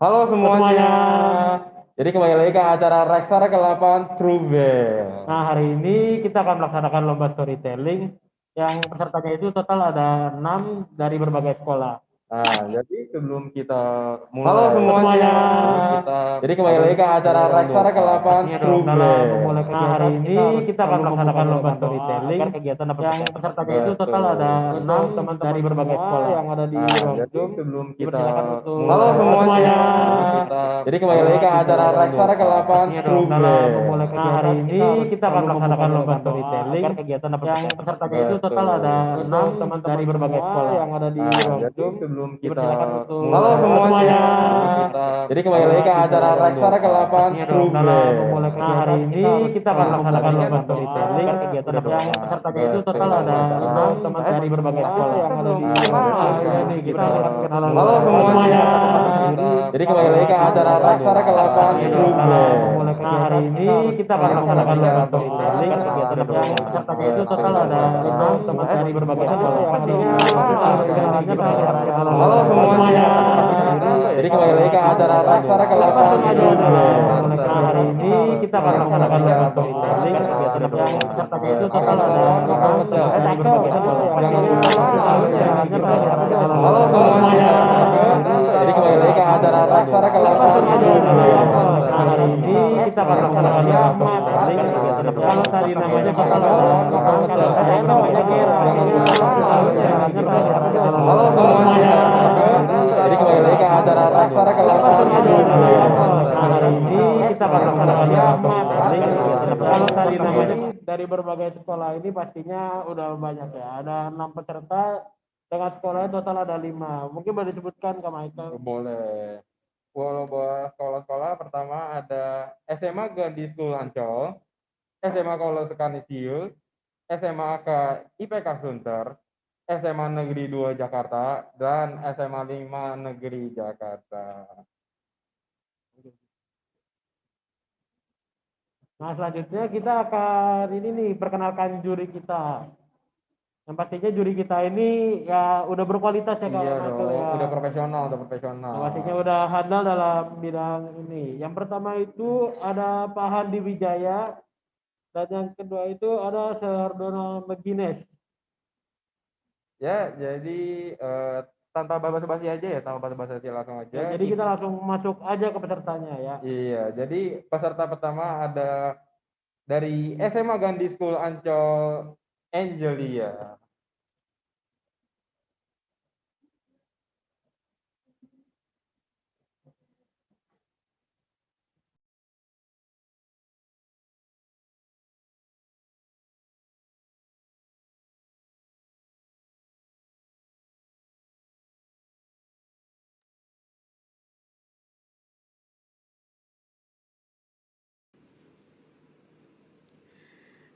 Halo semuanya. Jadi kembali lagi ke acara REXAR ke-8 TROUVAILLE. Nah, hari ini kita akan melaksanakan lomba storytelling yang pesertanya itu total ada 6 dari berbagai sekolah. Nah, jadi sebelum kita mulai, Halo semuanya. Jadi kembali lagi ke acara REXAR ke-8 TROUVAILLE. Nah, hari ini kita akan melaksanakan lomba storytelling yang pesertanya itu total ada 6 dari berbagai sekolah yang ada di ruang Jadi Zoom. sebelum kita Dipersilakan untuk mulai, halo semuanya. Jadi kembali lagi ke acara REXAR ke-8 TROUVAILLE. Nah, hari ini kita akan melaksanakan lomba storytelling yang pesertanya itu total ada 6 dari berbagai sekolah yang ada di ruang Jadi Zoom. sebelum kita Dipersilakan untuk mulai, halo semuanya. Jadi kembali lagi ke acara REXAR ke-8 TROUVAILLE. Nah, hari ini kita akan melaksanakan lomba storytelling yang pesertanya itu total ada 6 dari berbagai sekolah yang ada di ruang Zoom. Jadi kita akan kenalan. Halo semuanya. Jadi kembali lagi ke acara REXAR ke-8 TROUVAILLE. Nah, hari ini kita akan melaksanakan lomba storytelling yang pesertanya itu total ada 6 dari berbagai sekolah. Pastinya kenalannya kenalan. Halo semuanya. Jadi kembali lagi ke acara REXAR ke-8 TROUVAILLE. Nah, hari ini kita akan melaksanakan lomba storytelling yang pesertanya itu total ada 6 dari berbagai sekolah. Halo semuanya. Jadi kembali lagi ke acara REXAR ke-8 TROUVAILLE. Nah, hari ini kita akan melaksanakan lomba storytelling. Kalau tadi namanya bakal kalau saya namanya Gera. Halo semuanya. Jadi kembali lagi ke acara REXAR ke-8 TROUVAILLE. Nah, hari ini kita akan melaksanakan lomba storytelling. Kalau tadi namanya dari berbagai sekolah ini pastinya udah banyak ya. Ada 6 peserta dengan sekolahnya total ada 5. Mungkin boleh disebutkan Kak Michael? Boleh. Kalau buat sekolah-sekolah pertama ada SMA Gandhi School Ancol, SMA Kolose Kanisius, SMA AK IPK Sunter, SMA Negeri 2 Jakarta, dan SMA 5 Negeri Jakarta. Nah, selanjutnya kita akan ini nih perkenalkan juri kita. Yang pastinya juri kita ini ya udah berkualitas ya Kak Iya Michael dong, ya. udah profesional, udah profesional. Nah, pastinya udah handal dalam bidang ini. Yang pertama itu ada Pak Handi Wijaya dan yang kedua itu ada Sir Donald McGuinness. Ya, jadi tanpa basa-basi aja ya, tanpa basa-basi langsung aja. Ya, jadi kita langsung masuk aja ke pesertanya ya. Iya, jadi peserta pertama ada dari SMA Gandhi School Ancol, Angelia.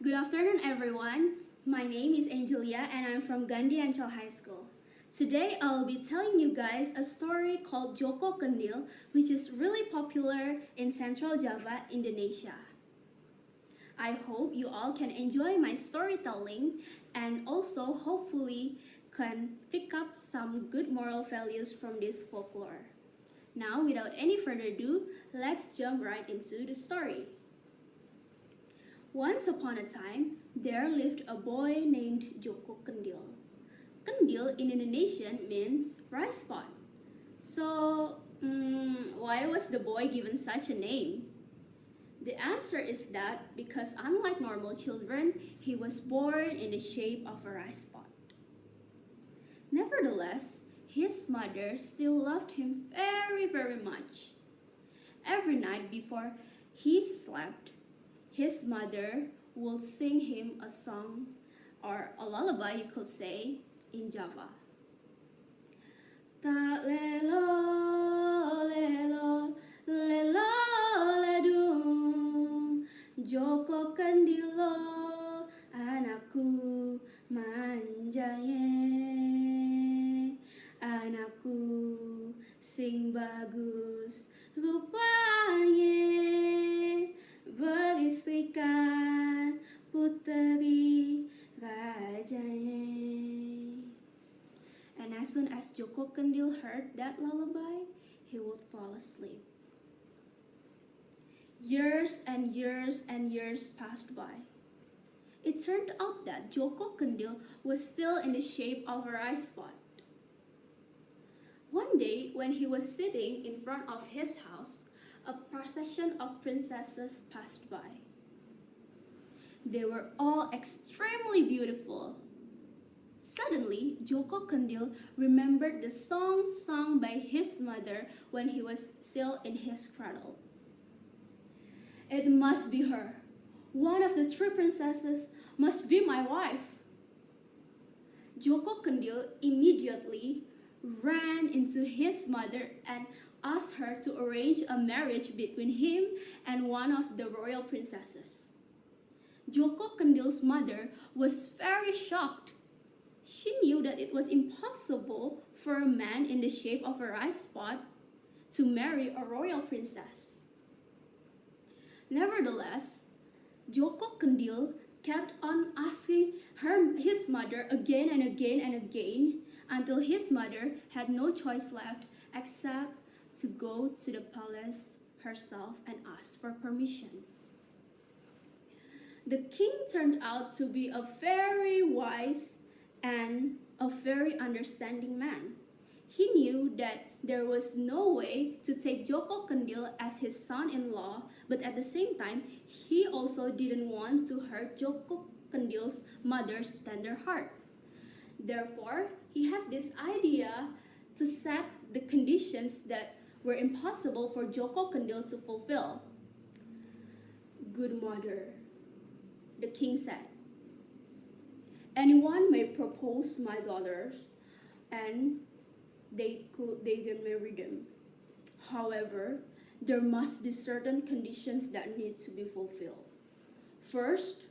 Good afternoon, everyone. My name is Angelia and I'm from Gandhi Ancol High School. Today, I'll be telling you guys a story called Joko Kendil, which is really popular in Central Java, Indonesia. I hope you all can enjoy my storytelling and also hopefully can pick up some good moral values from this folklore. Now, without any further ado, let's jump right into the story. Once upon a time, there lived a boy named Joko Kendil. Kendil in Indonesian means rice pot. So, why was the boy given such a name? The answer is that because unlike normal children, he was born in the shape of a rice pot. Nevertheless, his mother still loved him very, very much. Every night before he slept, his mother would sing him a song, or a lullaby you could say, in Java. Tak lelo, lelo, lelo, ledung, Joko Kendilo, anakku manjanya, anakku sing bagus rupanya, beristikan puteri rajanya. And as soon as Joko Kendil heard that lullaby, he would fall asleep. Years and years and years passed by. It turned out that Joko Kendil was still in the shape of a rice pot. One day, when he was sitting in front of his house, a procession of princesses passed by. They were all extremely beautiful. Suddenly, Joko Kendil remembered the song sung by his mother when he was still in his cradle. It must be her. One of the three princesses must be my wife. Joko Kendil immediately ran into his mother and asked her to arrange a marriage between him and one of the royal princesses. Joko Kendil's mother was very shocked. She knew that it was impossible for a man in the shape of a rice pot to marry a royal princess. Nevertheless, Joko Kendil kept on asking his mother again and again and again until his mother had no choice left except to go to the palace herself and ask for permission. The king turned out to be a very wise and a very understanding man. He knew that there was no way to take Joko Kendil as his son-in-law, but at the same time, he also didn't want to hurt Joko Kendil's mother's tender heart. Therefore, he had this idea to set the conditions that were impossible for Joko Kendil to fulfill. Good mother, the king said, anyone may propose my daughters and they can marry them. However, there must be certain conditions that need to be fulfilled. First,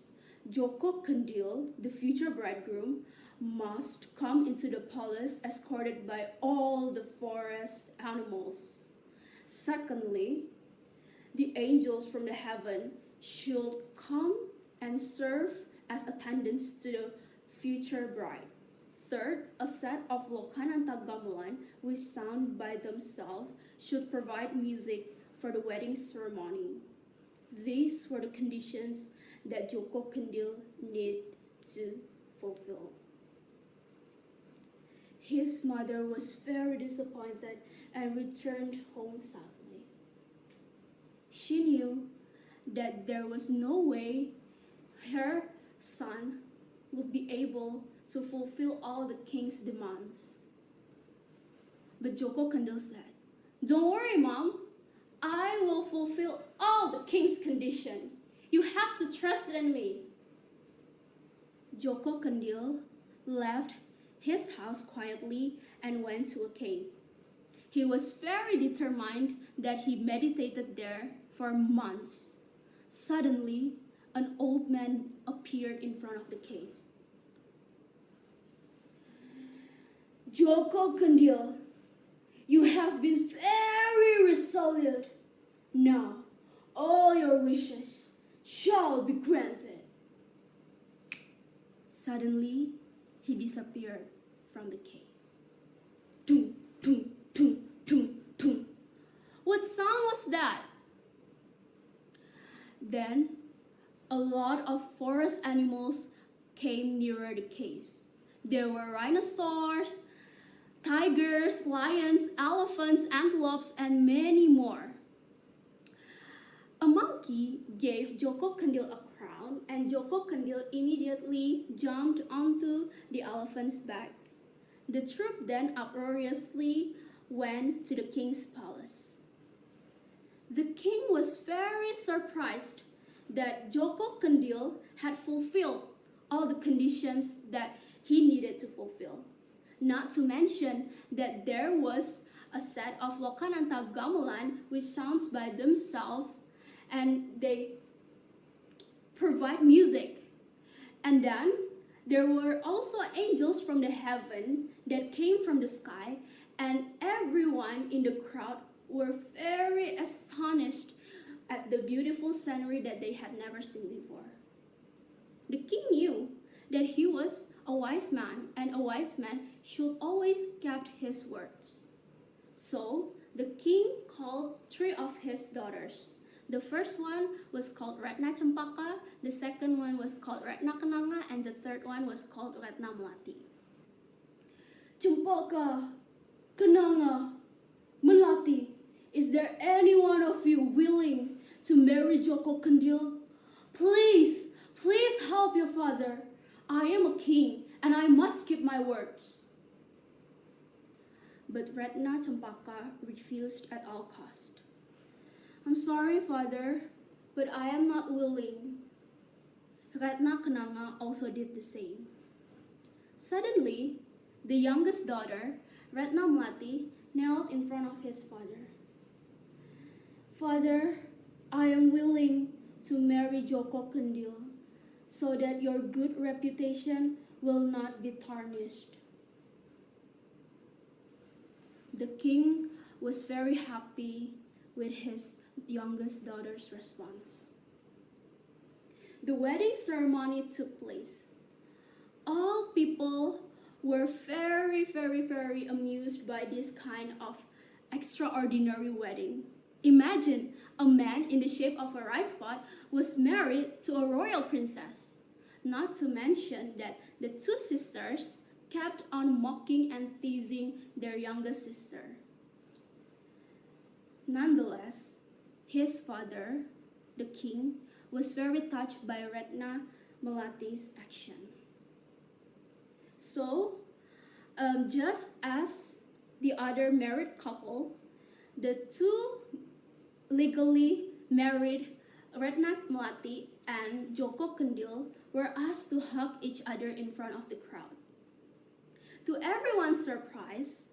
Joko Kendil, the future bridegroom, must come into the palace escorted by all the forest animals. Secondly, the angels from the heaven should come and serve as attendants to the future bride. Third, a set of Lokananta gamelan which sound by themselves should provide music for the wedding ceremony. These were the conditions that Joko Kendil needed to fulfill. His mother was very disappointed and returned home sadly. She knew that there was no way her son would be able to fulfill all the king's demands. But Joko Kendil said, "Don't worry, Mom. I will fulfill all the king's condition. You have to trust in me." Joko Kendil left his house quietly and went to a cave. He was very determined that he meditated there for months. Suddenly, an old man appeared in front of the cave. "Joko Kendil, you have been very resolute. Now, all your wishes shall be granted." Suddenly, he disappeared from the cave. Tung, tung, tung, tung, tung. What sound was that? Then, a lot of forest animals came nearer the cave. There were rhinoceros, tigers, lions, elephants, antelopes, and many more. A monkey gave Joko Kendil a crown, and Joko Kendil immediately jumped onto the elephant's back. The troop then uproariously went to the king's palace. The king was very surprised that Joko Kendil had fulfilled all the conditions that he needed to fulfill. Not to mention that there was a set of Lokananta gamelan which sounds by themselves and they provide music. And then there were also angels from the heaven that came from the sky, and everyone in the crowd were very astonished at the beautiful scenery that they had never seen before. The king knew that he was a wise man, and a wise man should always keep his words. So the king called 3 of his daughters. The first one was called Ratna Cempaka, the second one was called Ratna Kenanga, and the third one was called Ratna Melati. Cempaka, Kenanga, Melati, is there any one of you willing to marry Joko Kendil? Please, please help your father. I am a king and I must keep my words. But Ratna Cempaka refused at all cost. I'm sorry, father, but I am not willing. Ratna Kenanga also did the same. Suddenly, the youngest daughter, Ratna Melati, knelt in front of his father. Father, I am willing to marry Joko Kendil so that your good reputation will not be tarnished. The king was very happy with his youngest daughter's response. The wedding ceremony took place. All people were very, very, very amused by this kind of extraordinary wedding. Imagine a man in the shape of a rice pot was married to a royal princess. Not to mention that the two sisters kept on mocking and teasing their youngest sister. Nonetheless, his father, the king, was very touched by Ratna Melati's action. So, just as the other married couple, the two legally married Ratna Melati and Joko Kendil were asked to hug each other in front of the crowd. To everyone's surprise,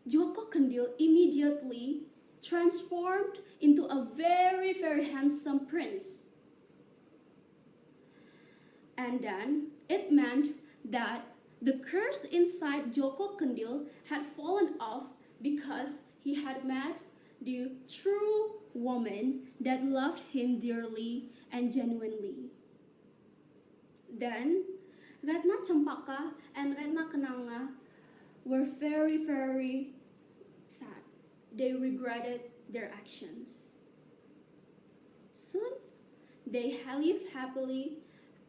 Joko Kendil immediately transformed into a very, very handsome prince. And then it meant that the curse inside Joko Kendil had fallen off because he had met the true woman that loved him dearly and genuinely. Then, Ratna Cempaka and Ratna Kenanga were very, very sad. They regretted their actions. Soon, they lived happily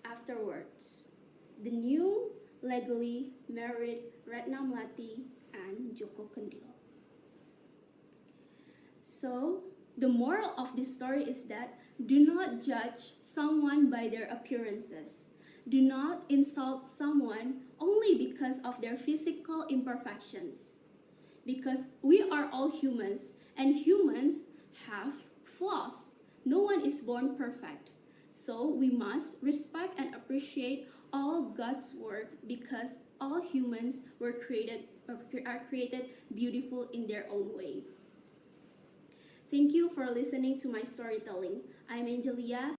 afterwards. The new legally married Ratna Melati and Joko Kendil. So, the moral of this story is that do not judge someone by their appearances. Do not insult someone only because of their physical imperfections. Because we are all humans, and humans have flaws. No one is born perfect. So we must respect and appreciate all God's work because all humans are created beautiful in their own way. Thank you for listening to my storytelling. I'm Angelia.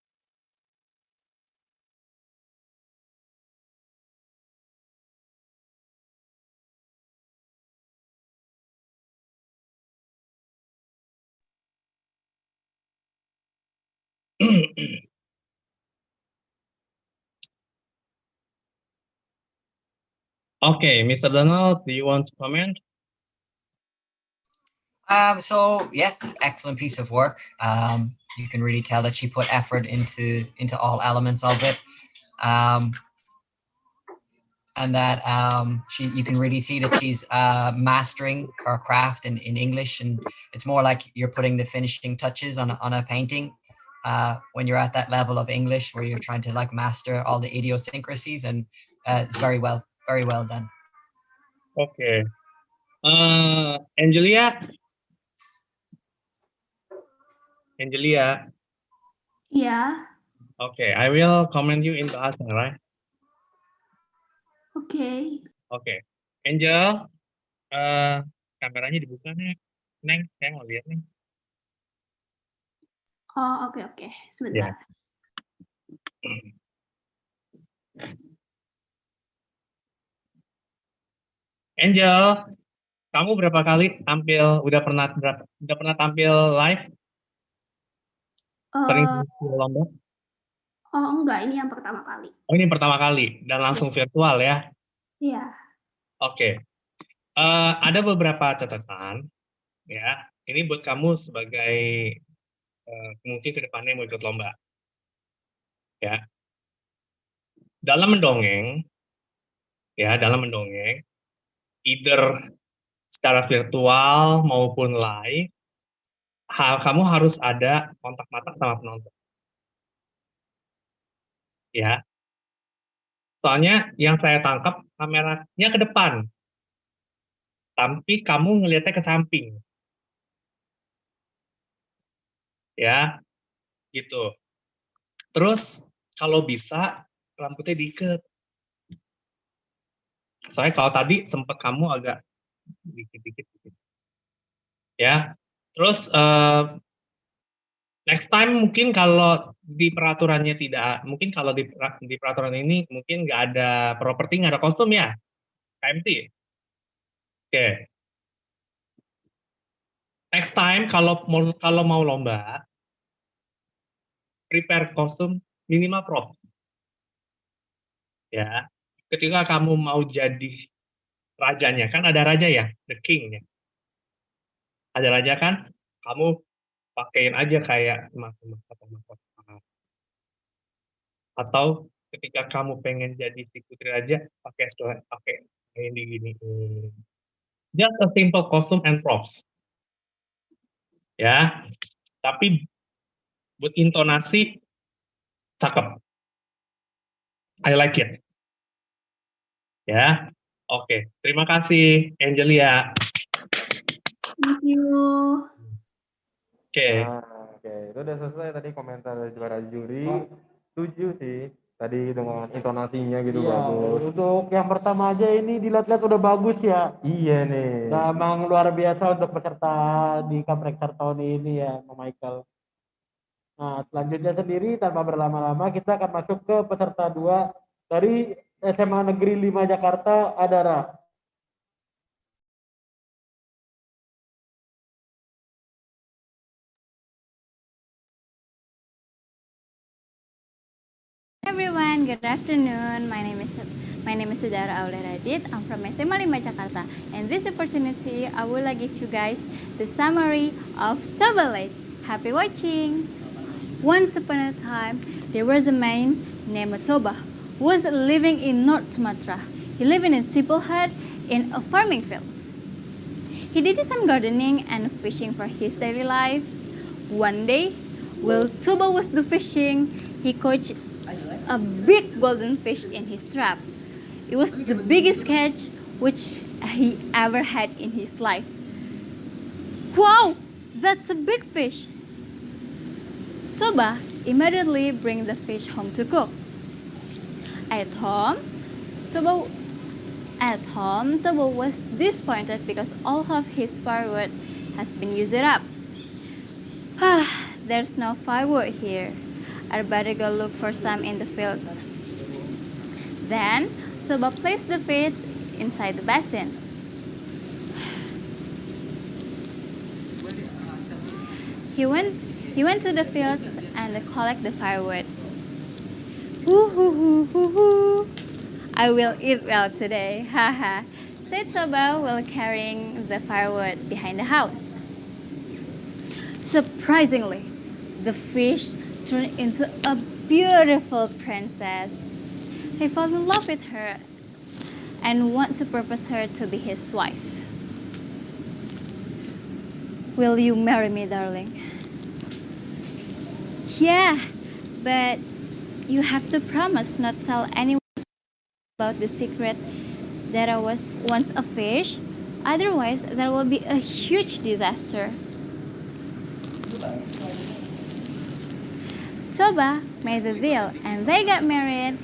Okay, Mr. Donald, do you want to comment? So yes, excellent piece of work. You can really tell that she put effort into all elements of it, and that you can really see that she's mastering her craft in English, and it's more like you're putting the finishing touches on a painting when you're at that level of English where you're trying to like master all the idiosyncrasies, and it's very well done. Okay. Angelia? Yeah, Okay, I will comment you in bahasa, right? okay. Okay. Angel, kameranya dibuka, Neng. Saya mau lihat, Neng. Oh, oke. Sebentar. Angel, kamu berapa kali tampil? Udah pernah tampil live? Sering lomba? Oh, enggak, ini yang pertama kali. Oh, ini pertama kali dan langsung virtual ya? Iya. Oke. Ada beberapa catatan ya Ini buat kamu sebagai mungkin ke depannya mau ikut lomba. Ya. Dalam mendongeng, either secara virtual maupun live, kamu harus ada kontak mata sama penonton. Ya. Soalnya yang saya tangkap kameranya ke depan, tapi kamu ngelihatnya ke samping. Ya, gitu. Terus kalau bisa rambutnya diikat. Soalnya kalau tadi sempat kamu agak dikit-dikit. Ya. Terus next time mungkin kalau di peraturannya tidak, mungkin kalau di peraturan ini mungkin nggak ada properti, nggak ada kostum ya, KMT. Oke. Next time kalau mau lomba, prepare kostum minimal prop. Ya. Ketika kamu mau jadi rajanya, kan ada raja ya, the king ya. Ada raja kan, kamu pakein aja kayak semacam mahkota. Atau ketika kamu pengen jadi si putri raja, pakai ini gini. Just a simple costume and props. Ya. Tapi buat intonasi cakep. I like it. Ya. Oke, terima kasih Angelia. Thank you. Oke. Oke, itu udah selesai tadi komentar dari juara juri. Setuju sih tadi dengan intonasinya gitu Iya, bagus. untuk yang pertama aja ini dilihat-lihat udah bagus ya. Iya nih. Nah, emang luar biasa untuk peserta di REXAR tahun ini ya, Pak Michael. Nah, selanjutnya sendiri tanpa berlama-lama kita akan masuk ke peserta 2 dari SMA Negeri 5 Jakarta, Adara. Everyone, good afternoon. My name is Sedara Auleradit. I'm from SMA 5 Jakarta. And this opportunity, I will give you guys the summary of TROUVAILLE. Happy watching. Once upon a time, there was a man named Toba who was living in North Sumatra. He lived in a simple hut in a farming field. He did some gardening and fishing for his daily life. One day, while Toba was fishing, he caught a big golden fish in his trap. It was the biggest catch which he ever had in his life. Wow, that's a big fish. Toba immediately bring the fish home to cook. At home, Toba was disappointed because all of his firewood has been used up. There's no firewood here. I better go look for some in the fields. Then, Toba placed the fish inside the basin. He went to the fields and collect the firewood. I will eat well today, haha, said Toba while carrying the firewood behind the house. Surprisingly, the fish turned into a beautiful princess. He fell in love with her and want to propose her to be his wife. Will you marry me, darling? Yeah, but you have to promise not tell anyone about the secret that I was once a fish. Otherwise, there will be a huge disaster. Toba made the deal and they got married,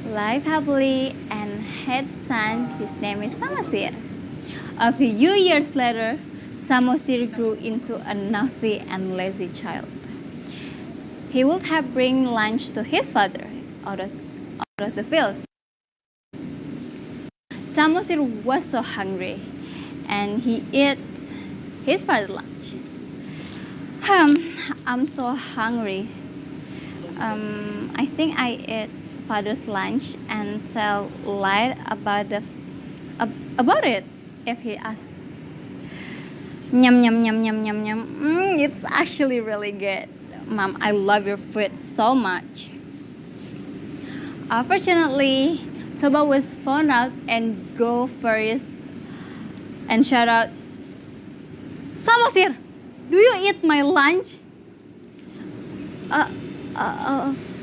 lived happily and had a son. His name is Samosir. A few years later, Samosir grew into a naughty and lazy child. He would have bring lunch to his father out of the fields. Samosir was so hungry and he ate his father's lunch. I'm so hungry. I think I ate father's lunch and tell lie about it if he asks. Yum, yum, yum, yum, yum, yum. It's actually really good. Mom, I love your food so much. Unfortunately, Toba was found out and go first and shout out, Samosir, do you eat my lunch?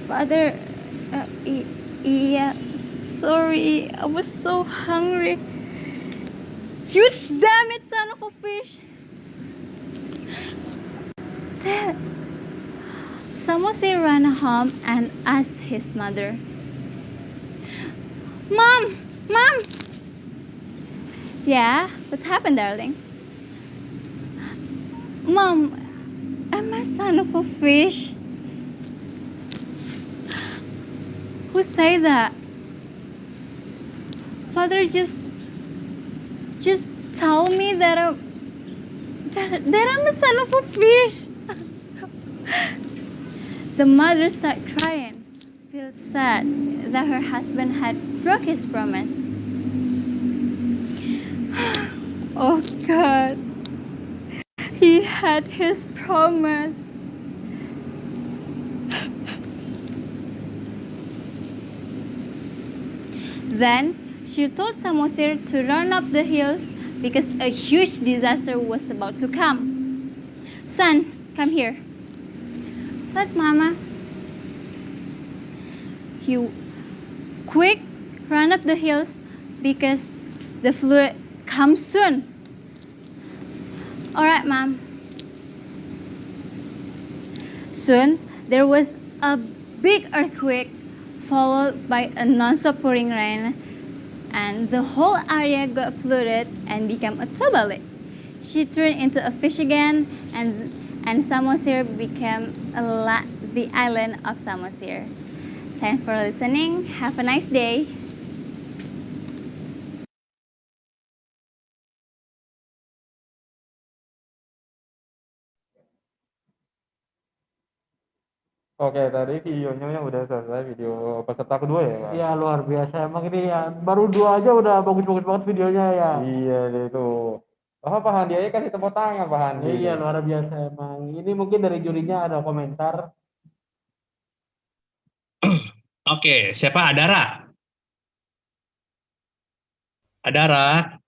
Father, yeah, sorry, I was so hungry. You damn it, son of a fish. Samosir ran home and asked his mother, Mom! Yeah, what's happened, darling? Mom, am I son of a fish? Who say that? Father just told me that I'm a son of a fish. The mother started crying, felt sad that her husband had broke his promise. Oh God, he had his promise. Then she told Samosir to run up the hills because a huge disaster was about to come. Son, come here. But Mama, you quick run up the hills because the flood comes soon. All right, Mom. Soon there was a big earthquake followed by a non-stop pouring rain, and the whole area got flooded and became a Toba lake. She turned into a fish again, and Samosir became the island of Samosir. Thanks for listening. Have a nice day. Oke, tadi videonya yang udah selesai, video peserta kedua ya, Pak? Iya, luar biasa. Emang ini ya, baru 2 aja udah bagus-bagus banget videonya ya. Iya, itu. Oh, Pak Handi aja kasih tepuk tangan, Pak Handi. Iya, luar biasa emang. Ini mungkin dari jurinya ada komentar. Oke, siapa? Adara? Adara?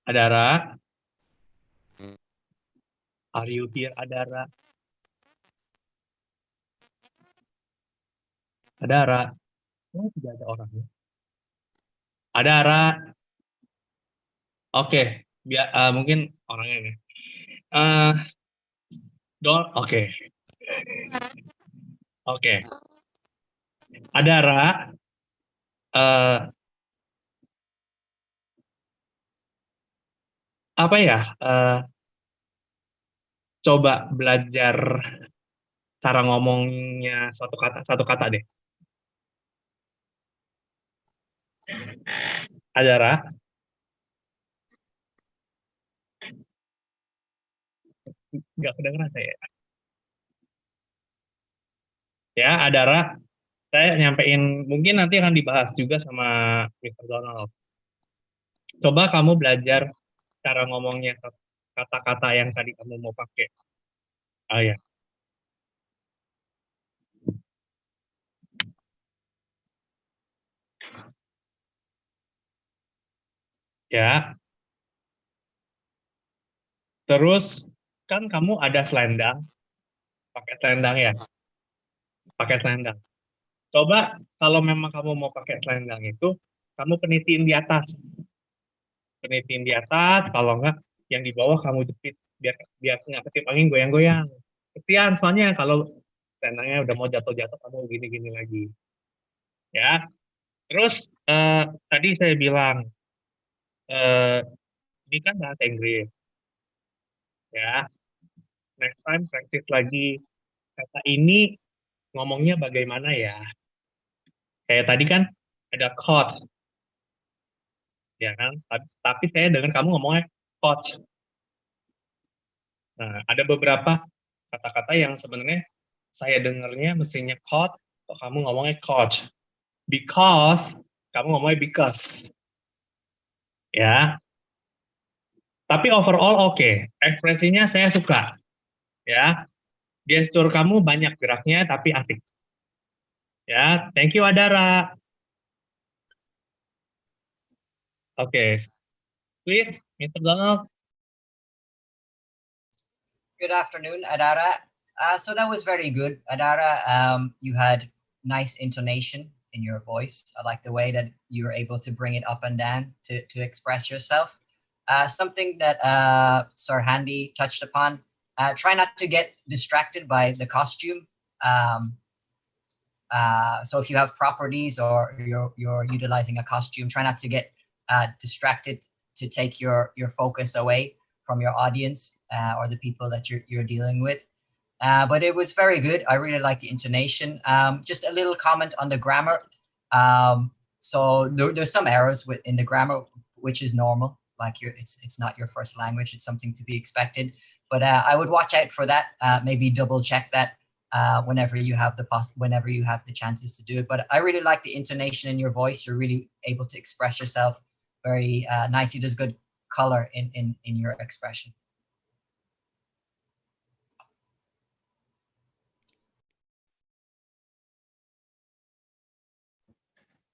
Adara? Are you here, Adara? Adara? Oh, tidak ada orangnya. Adara? Oke, mungkin orangnya ini. Oke. Oke. Adara, apa ya? Coba belajar cara ngomongnya satu kata deh. Adara, nggak kedengeran saya. Ya, Adara, saya nyampein, mungkin nanti akan dibahas juga sama Mr. Donald. Coba kamu belajar cara ngomongnya kata-kata yang tadi kamu mau pakai. Oh ya. Ya. Terus kan kamu ada selendang, pakai selendang ya. Pakai selendang. Coba kalau memang kamu mau pakai selendang itu, kamu penitiin di atas. Penitiin di atas, kalau enggak yang di bawah kamu jepit biar nggak ketip angin goyang-goyang. Kesian soalnya kalau selendangnya udah mau jatuh-jatuh kamu gini-gini lagi. Ya. Terus tadi saya bilang ini kan bahasa Inggris. Ya. Next time practice lagi kata ini ngomongnya bagaimana ya. Kayak tadi kan ada coach, ya kan? Tapi saya dengar kamu ngomongnya coach. Nah, ada beberapa kata-kata yang sebenarnya saya dengarnya mestinya coach, kok kamu ngomongnya coach. Because, kamu ngomongnya because. Ya. Tapi overall oke. Ekspresinya saya suka. Ya. Gestur kamu banyak geraknya tapi asik. Ya, thank you Adara. Oke. Please, Mr. Donald. Good afternoon, Adara. So that was very good, Adara. You had nice intonation in your voice. I like the way that you were able to bring it up and down to express yourself. Something that Sir Handy touched upon. Try not to get distracted by the costume. So if you have properties or you're utilizing a costume, try not to get distracted to take your focus away from your audience or the people that you're dealing with. But it was very good. I really like the intonation. Just a little comment on the grammar. So there's some errors in the grammar, which is normal. Like it's not your first language. It's something to be expected. But I would watch out for that. Maybe double check that whenever you have the chances to do it. But I really like the intonation in your voice. You're really able to express yourself very nicely. There's good color in your expression.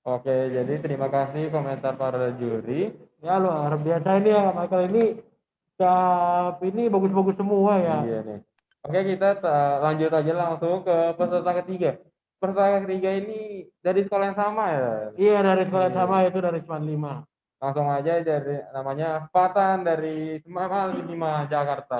Oke, jadi terima kasih komentar para juri. Ya luar biasa ini ya, Michael ini bagus-bagus semua ya. Iya nih. Oke, kita lanjut aja langsung ke peserta ketiga. Peserta ketiga ini dari sekolah yang sama ya? Iya, dari sekolah yang sama, itu dari SMAK 5. Langsung aja, dari namanya Fatan dari SMAK 5 Jakarta.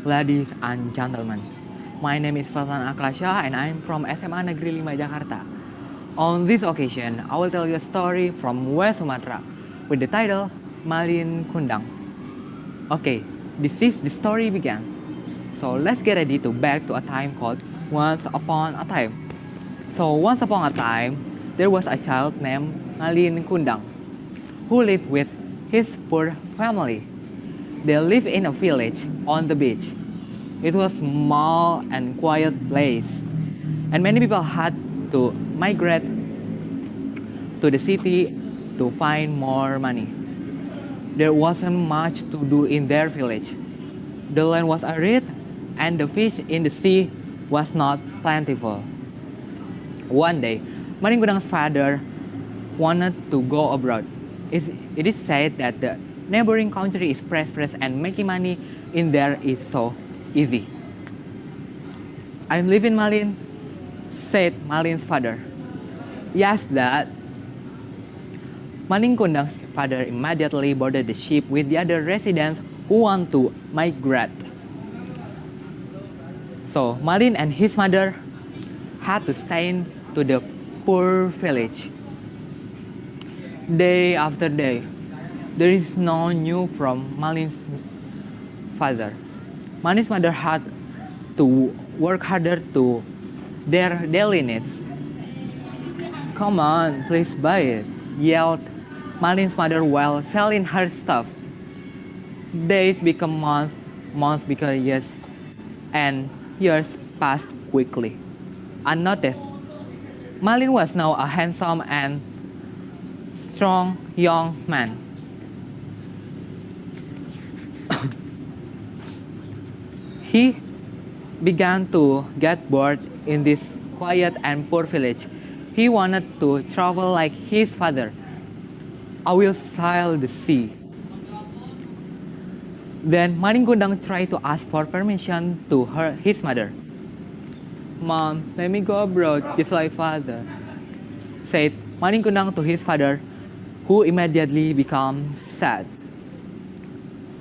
Ladies and gentlemen, my name is Fatan Aklasha and I'm from SMA Negeri 5 Jakarta. On this occasion, I will tell you a story from West Sumatra with the title Malin Kundang. Okay, this is the story began. So let's get ready to back to a time called Once Upon a Time. So once upon a time, there was a child named Malin Kundang who lived with his poor family. They lived in a village on the beach. It was a small and quiet place, and many people had to migrate to the city to find more money. There wasn't much to do in their village. The land was arid, and the fish in the sea was not plentiful. One day, Malin Kundang's father wanted to go abroad. It is said that the neighboring country is prosperous and making money in there is so easy. I'm leaving Malin, said Malin's father. Yes, Dad. Malin Kundang's father immediately boarded the ship with the other residents who want to migrate. So Malin and his mother had to stay to the poor village. Day after day, there is no news from Malin's father. Malin's mother had to work harder to their daily needs. Come on, please buy it, yelled Malin's mother while selling her stuff. Days become months, months become years, and years passed quickly. Unnoticed, Malin was now a handsome and strong young man. He began to get bored in this quiet and poor village. He wanted to travel like his father. I will sail the sea. Then Malin Kundang tried to ask for permission to his mother. Mom, let me go abroad just like father, said Malin Kundang to his father, who immediately became sad.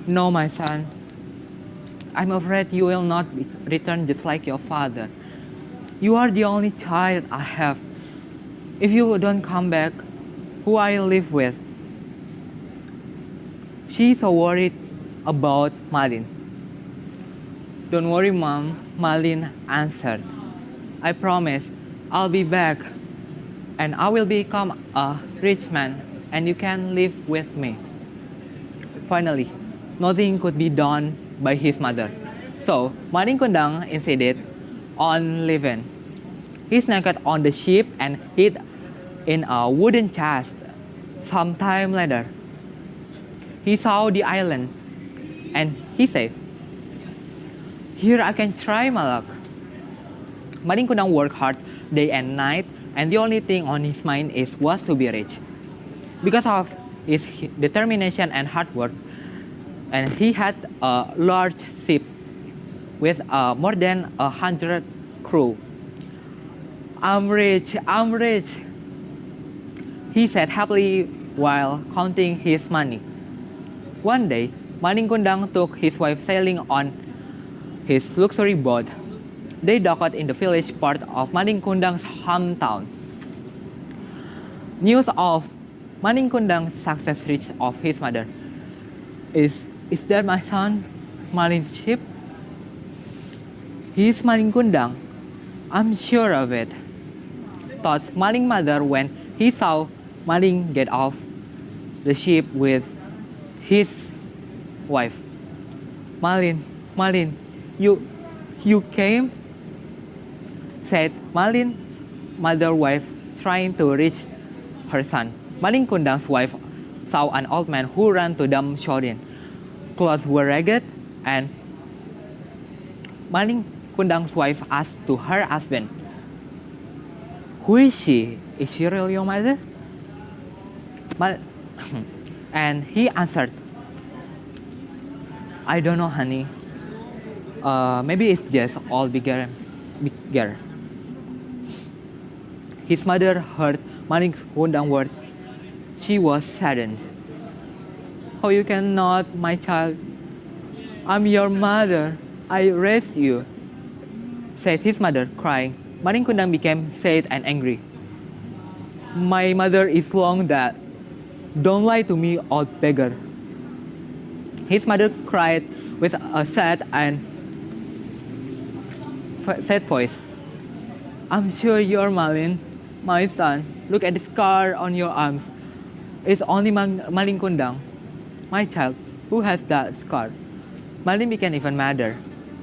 No, my son, I'm afraid you will not return just like your father. You are the only child I have. If you don't come back, who I live with? She's so worried about Malin. Don't worry, Mom, Malin answered. I promise I'll be back and I will become a rich man and you can live with me. Finally, nothing could be done by his mother. So Maling Kundang insisted on living. He snacked on the ship and hid in a wooden chest. Sometime later, he saw the island and he said, "Here I can try my luck." Maling Kundang worked hard day and night, and the only thing on his mind was to be rich. Because of his determination and hard work, and he had a large ship with more than 100 crew. I'm rich, he said happily while counting his money. One day, Maling Kundang took his wife sailing on his luxury boat. They docked in the village part of Maling Kundang's hometown. News of Maling Kundang's success reached of his mother. Is that my son, Maling's ship? He's Maling Kundang. I'm sure of it, thought Maling mother when he saw Maling get off the ship with his wife. Malin, you came? Said Malin's mother wife, trying to reach her son. Maling Kundang's wife saw an old man who ran to them shouting. Clothes were ragged, and Maling Kundang's wife asked to her husband, "Who is she? Is she really your mother?" And he answered, "I don't know, honey. Maybe it's just all bigger. His mother heard Maling Kundang's words. She was saddened. "Oh, you cannot, my child. I'm your mother. I raised you," said his mother, crying. Maling Kundang became sad and angry. "My mother is long dead. Don't lie to me, old beggar." His mother cried with a sad voice. "I'm sure you're Malin, my son. Look at the scar on your arms. It's only Maling Kundang, my child, who has that scar." Malin became even madder.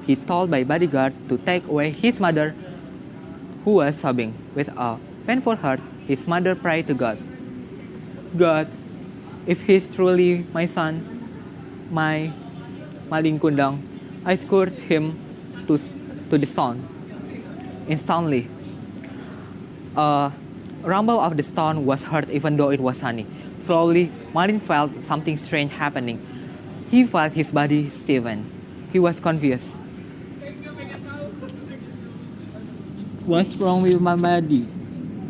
He told by bodyguard to take away his mother, who was sobbing. With a painful heart, his mother prayed to God. "God, if he's truly my son, my Maling Kundang, I scourged him to the stone." Instantly, a rumble of the stone was heard even though it was sunny. Slowly, Malin felt something strange happening. He felt his body stiffen. He was confused. "What's wrong with my body?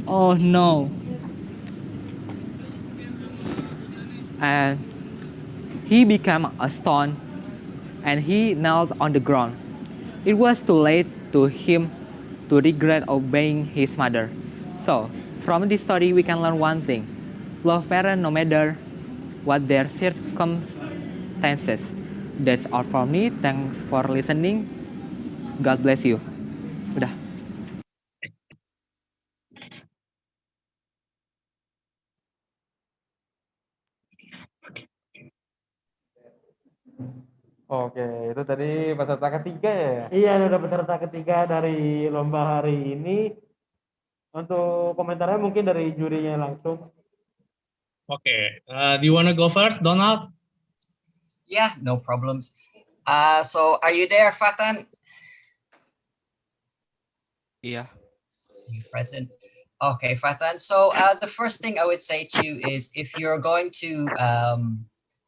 Oh no." And he became a stone and he knelt on the ground. It was too late to him to regret obeying his mother. So, from this story we can learn one thing. Love parents no matter what their circumstances. That's all from me. Thanks for listening. God bless you. Udah. Oke, itu tadi peserta ketiga ya? Iya, ini udah peserta ketiga dari lomba hari ini. Untuk komentarnya mungkin dari jurinya langsung. Okay, do you want to go first, Donald? Yeah, no problems. So are you there, Fatan? Yeah. Present. Okay, Fatan. So the first thing I would say to you is if you're going to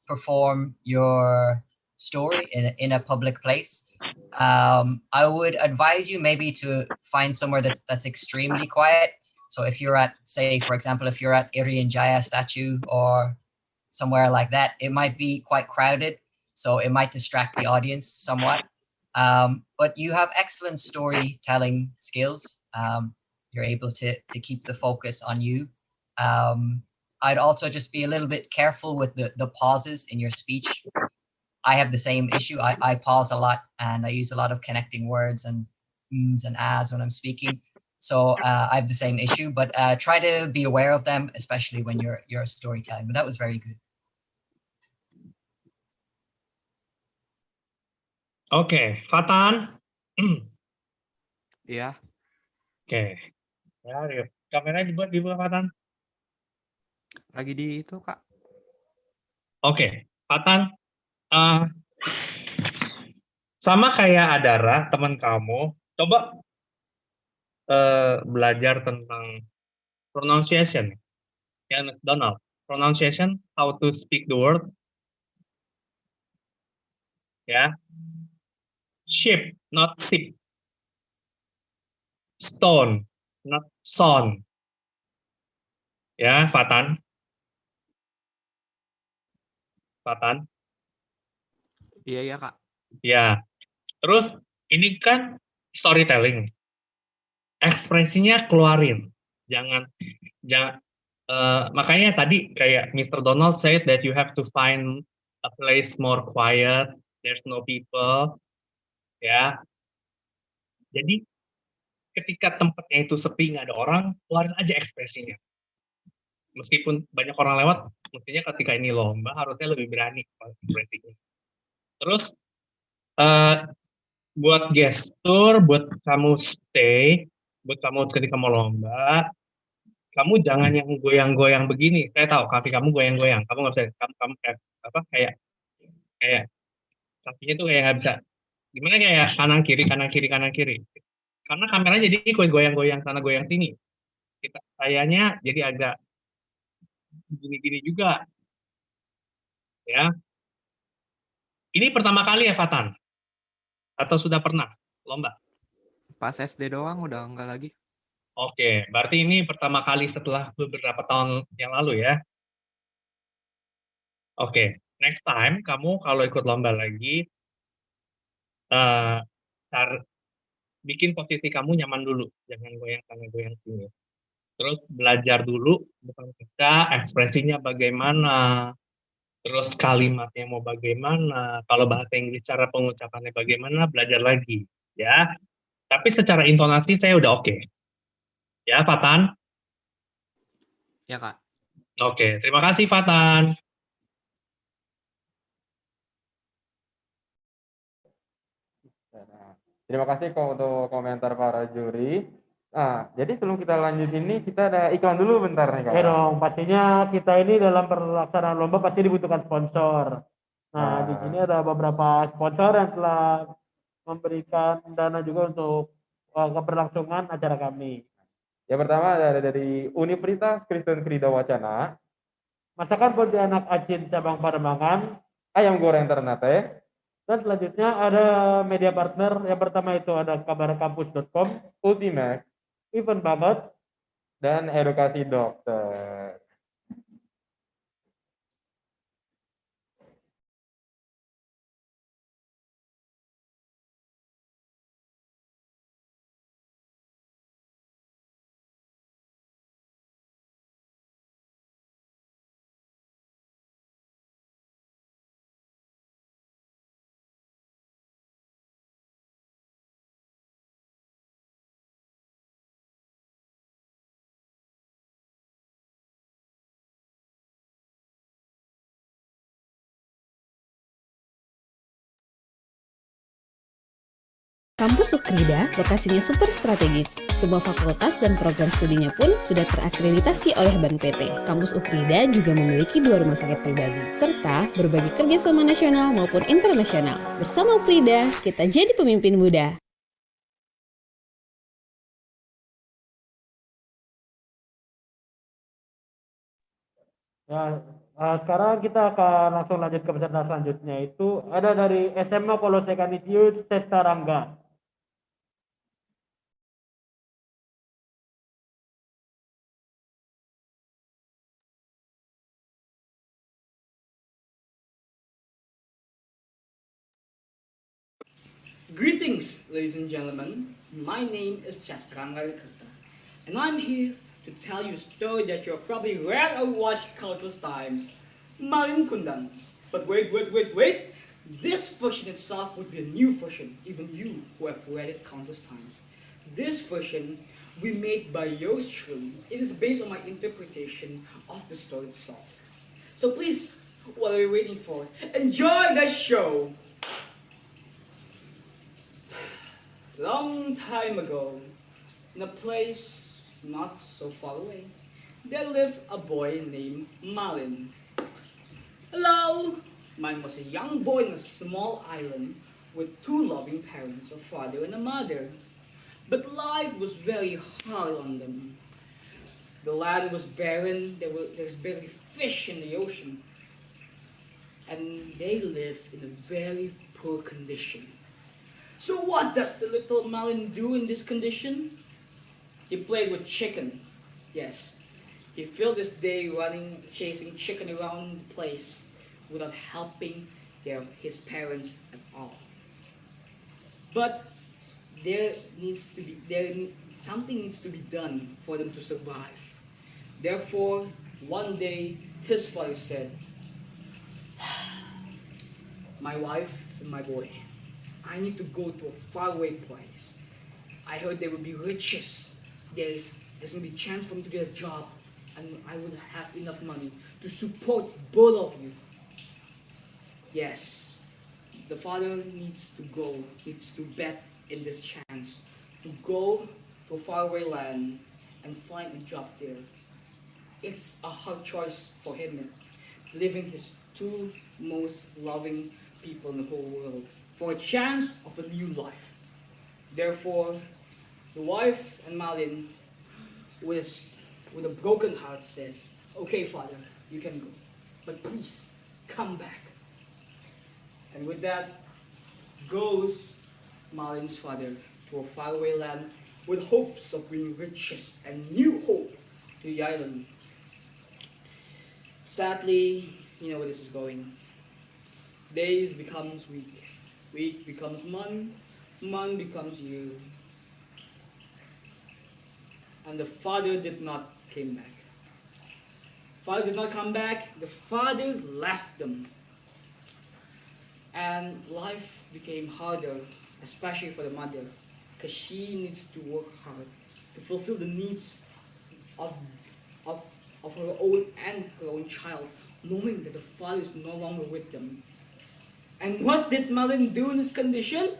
perform your story in a public place, I would advise you maybe to find somewhere that's extremely quiet. So if you're at, say, for example, if you're at Irian Jaya statue or somewhere like that, it might be quite crowded. So it might distract the audience somewhat. But you have excellent storytelling skills. You're able to keep the focus on you. I'd also just be a little bit careful with the pauses in your speech. I have the same issue. I pause a lot and I use a lot of connecting words and ums and ahs when I'm speaking. So I have the same issue, but try to be aware of them, especially when you're storytelling. But that was very good. Oke, Fatan. Iya, Oke. Ya, yuk. Kameranya dibuat Fatan. lagi di itu, Kak. Oke, Fatan. eh, sama kayak Adara, teman kamu, coba belajar tentang pronunciation. Ya, Donald. Pronunciation, how to speak the word. Ya, ship, not sip. Stone, not son. Ya, Fatan. Fatan. Iya, iya, Kak. Ya. Terus ini kan storytelling. Ekspresinya keluarin. Jangan makanya tadi kayak Mr. Donald said that you have to find a place more quiet, there's no people, ya. Jadi ketika tempatnya itu sepi nggak ada orang, keluarin aja ekspresinya. Meskipun banyak orang lewat, mestinya ketika ini lomba harusnya lebih berani ekspresinya. Terus buat gestur, buat kamu stay, buat kamu ketika mau lomba, kamu jangan yang goyang-goyang begini. Saya tahu kaki kamu goyang-goyang. Kamu nggak bisa. Kamu kayak apa? Kayak kakinya tuh kayak nggak bisa. Gimana kayak kanan kiri kanan kiri kanan kiri. Karena kameranya jadi goyang-goyang sana goyang sini. Sayanya jadi agak gini-gini juga. Ya. Ini pertama kali ya Fatan? Atau sudah pernah lomba? Pas SD doang, udah enggak lagi. Oke, berarti ini pertama kali setelah beberapa tahun yang lalu ya. Oke, next time kamu kalau ikut lomba lagi, bikin posisi kamu nyaman dulu, jangan goyang sana goyang sini. Terus belajar dulu, bukan kita ekspresinya bagaimana, terus kalimatnya mau bagaimana, kalau bahasa Inggris cara pengucapannya bagaimana, belajar lagi, ya. Tapi secara intonasi saya udah oke. Ya, Fatan? Ya, Kak. Oke, terima kasih Fatan. Terima kasih untuk komentar para juri. Nah, jadi sebelum kita lanjut ini, kita ada iklan dulu bentar nih, Kak. Ya dong, pastinya kita ini dalam pelaksanaan lomba pasti dibutuhkan sponsor. Nah, di sini ada beberapa sponsor yang telah memberikan dana juga untuk keberlangsungan acara kami. Yang pertama ada dari Universitas Kristen Krida Wacana, Masakan Pontianak Acin cabang Pademangan, Ayam Goreng Ternate, dan selanjutnya ada media partner. Yang pertama itu ada kabarkampus.com, ULTIMAGZ, EVENTBANGET, dan Edukasi Dokter. Kampus UKRIDA lokasinya super strategis. Semua fakultas dan program studinya pun sudah terakreditasi oleh BANPT. Kampus UKRIDA juga memiliki 2 rumah sakit pribadi, serta berbagai kerjasama nasional maupun internasional. Bersama UKRIDA, kita jadi pemimpin muda. Ya, sekarang kita akan langsung lanjut ke peserta selanjutnya. Itu ada dari SMA Kolosekanisius Sesta Rangga. Greetings, ladies and gentlemen. My name is Chastranga Krida, and I'm here to tell you a story that you've probably read or watched countless times. Marin Kundan. But wait. This version itself would be a new version, even you who have read it countless times. This version we made by yours truly. It is based on my interpretation of the story itself. So please, what are we waiting for? Enjoy the show! long time ago, in a place not so far away, there lived a boy named Malin. Hello! Mine was a young boy in a small island with two loving parents, a father and a mother. But life was very hard on them. The land was barren, there's barely fish in the ocean, and they lived in a very poor condition. So what does the little Malin do in this condition? He played with chicken. Yes, he filled his day running, chasing chicken around the place without helping his parents at all. But something needs to be done for them to survive. Therefore, one day, his father said, "My wife and my boy, I need to go to a faraway place. I heard there will be riches. There's going to be a chance for me to get a job, and I will have enough money to support both of you." Yes, the father needs to bet in this chance, to go to a faraway land and find a job there. It's a hard choice for him, leaving his two most loving people in the whole world for a chance of a new life. Therefore, the wife and Malin, with a broken heart, says, "Okay, father, you can go, but please come back." And with that, goes Malin's father to a faraway land with hopes of bringing riches and new hope to the island. Sadly, you know where this is going. Days becomes week, week becomes month, month becomes year. And the father did not came back. Father did not come back, the father left them. And life became harder, especially for the mother, because she needs to work hard to fulfill the needs of her own and her own child, knowing that the father is no longer with them. And what did Malin do in this condition?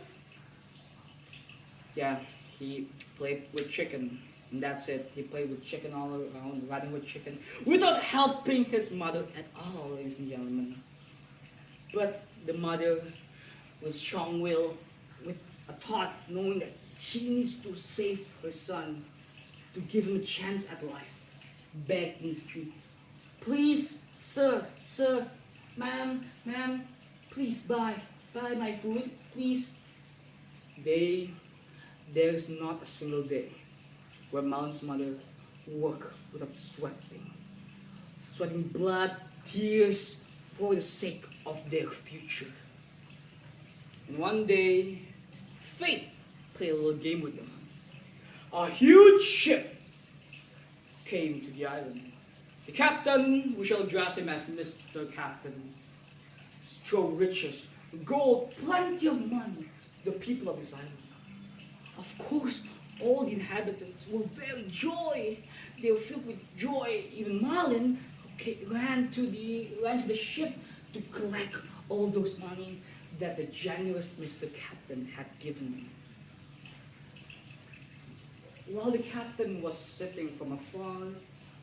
Yeah, he played with chicken, and that's it. He played with chicken all around, running with chicken, without helping his mother at all, ladies and gentlemen. But the mother, with strong will, with a thought, knowing that she needs to save her son, to give him a chance at life, begged in the street, "Please, sir, ma'am, please buy my food, please." There's not a single day where Malin's mother worked without sweating blood, tears, for the sake of their future. And one day, fate played a little game with them. A huge ship came to the island. The captain, we shall address him as Mr. Captain, strode riches, gold, plenty of money to the people of this island. Of course, all the inhabitants were very joy. They were filled with joy. Even Malin ran to the ship to collect all those money that the generous Mr. Captain had given them. While the captain was sitting from afar,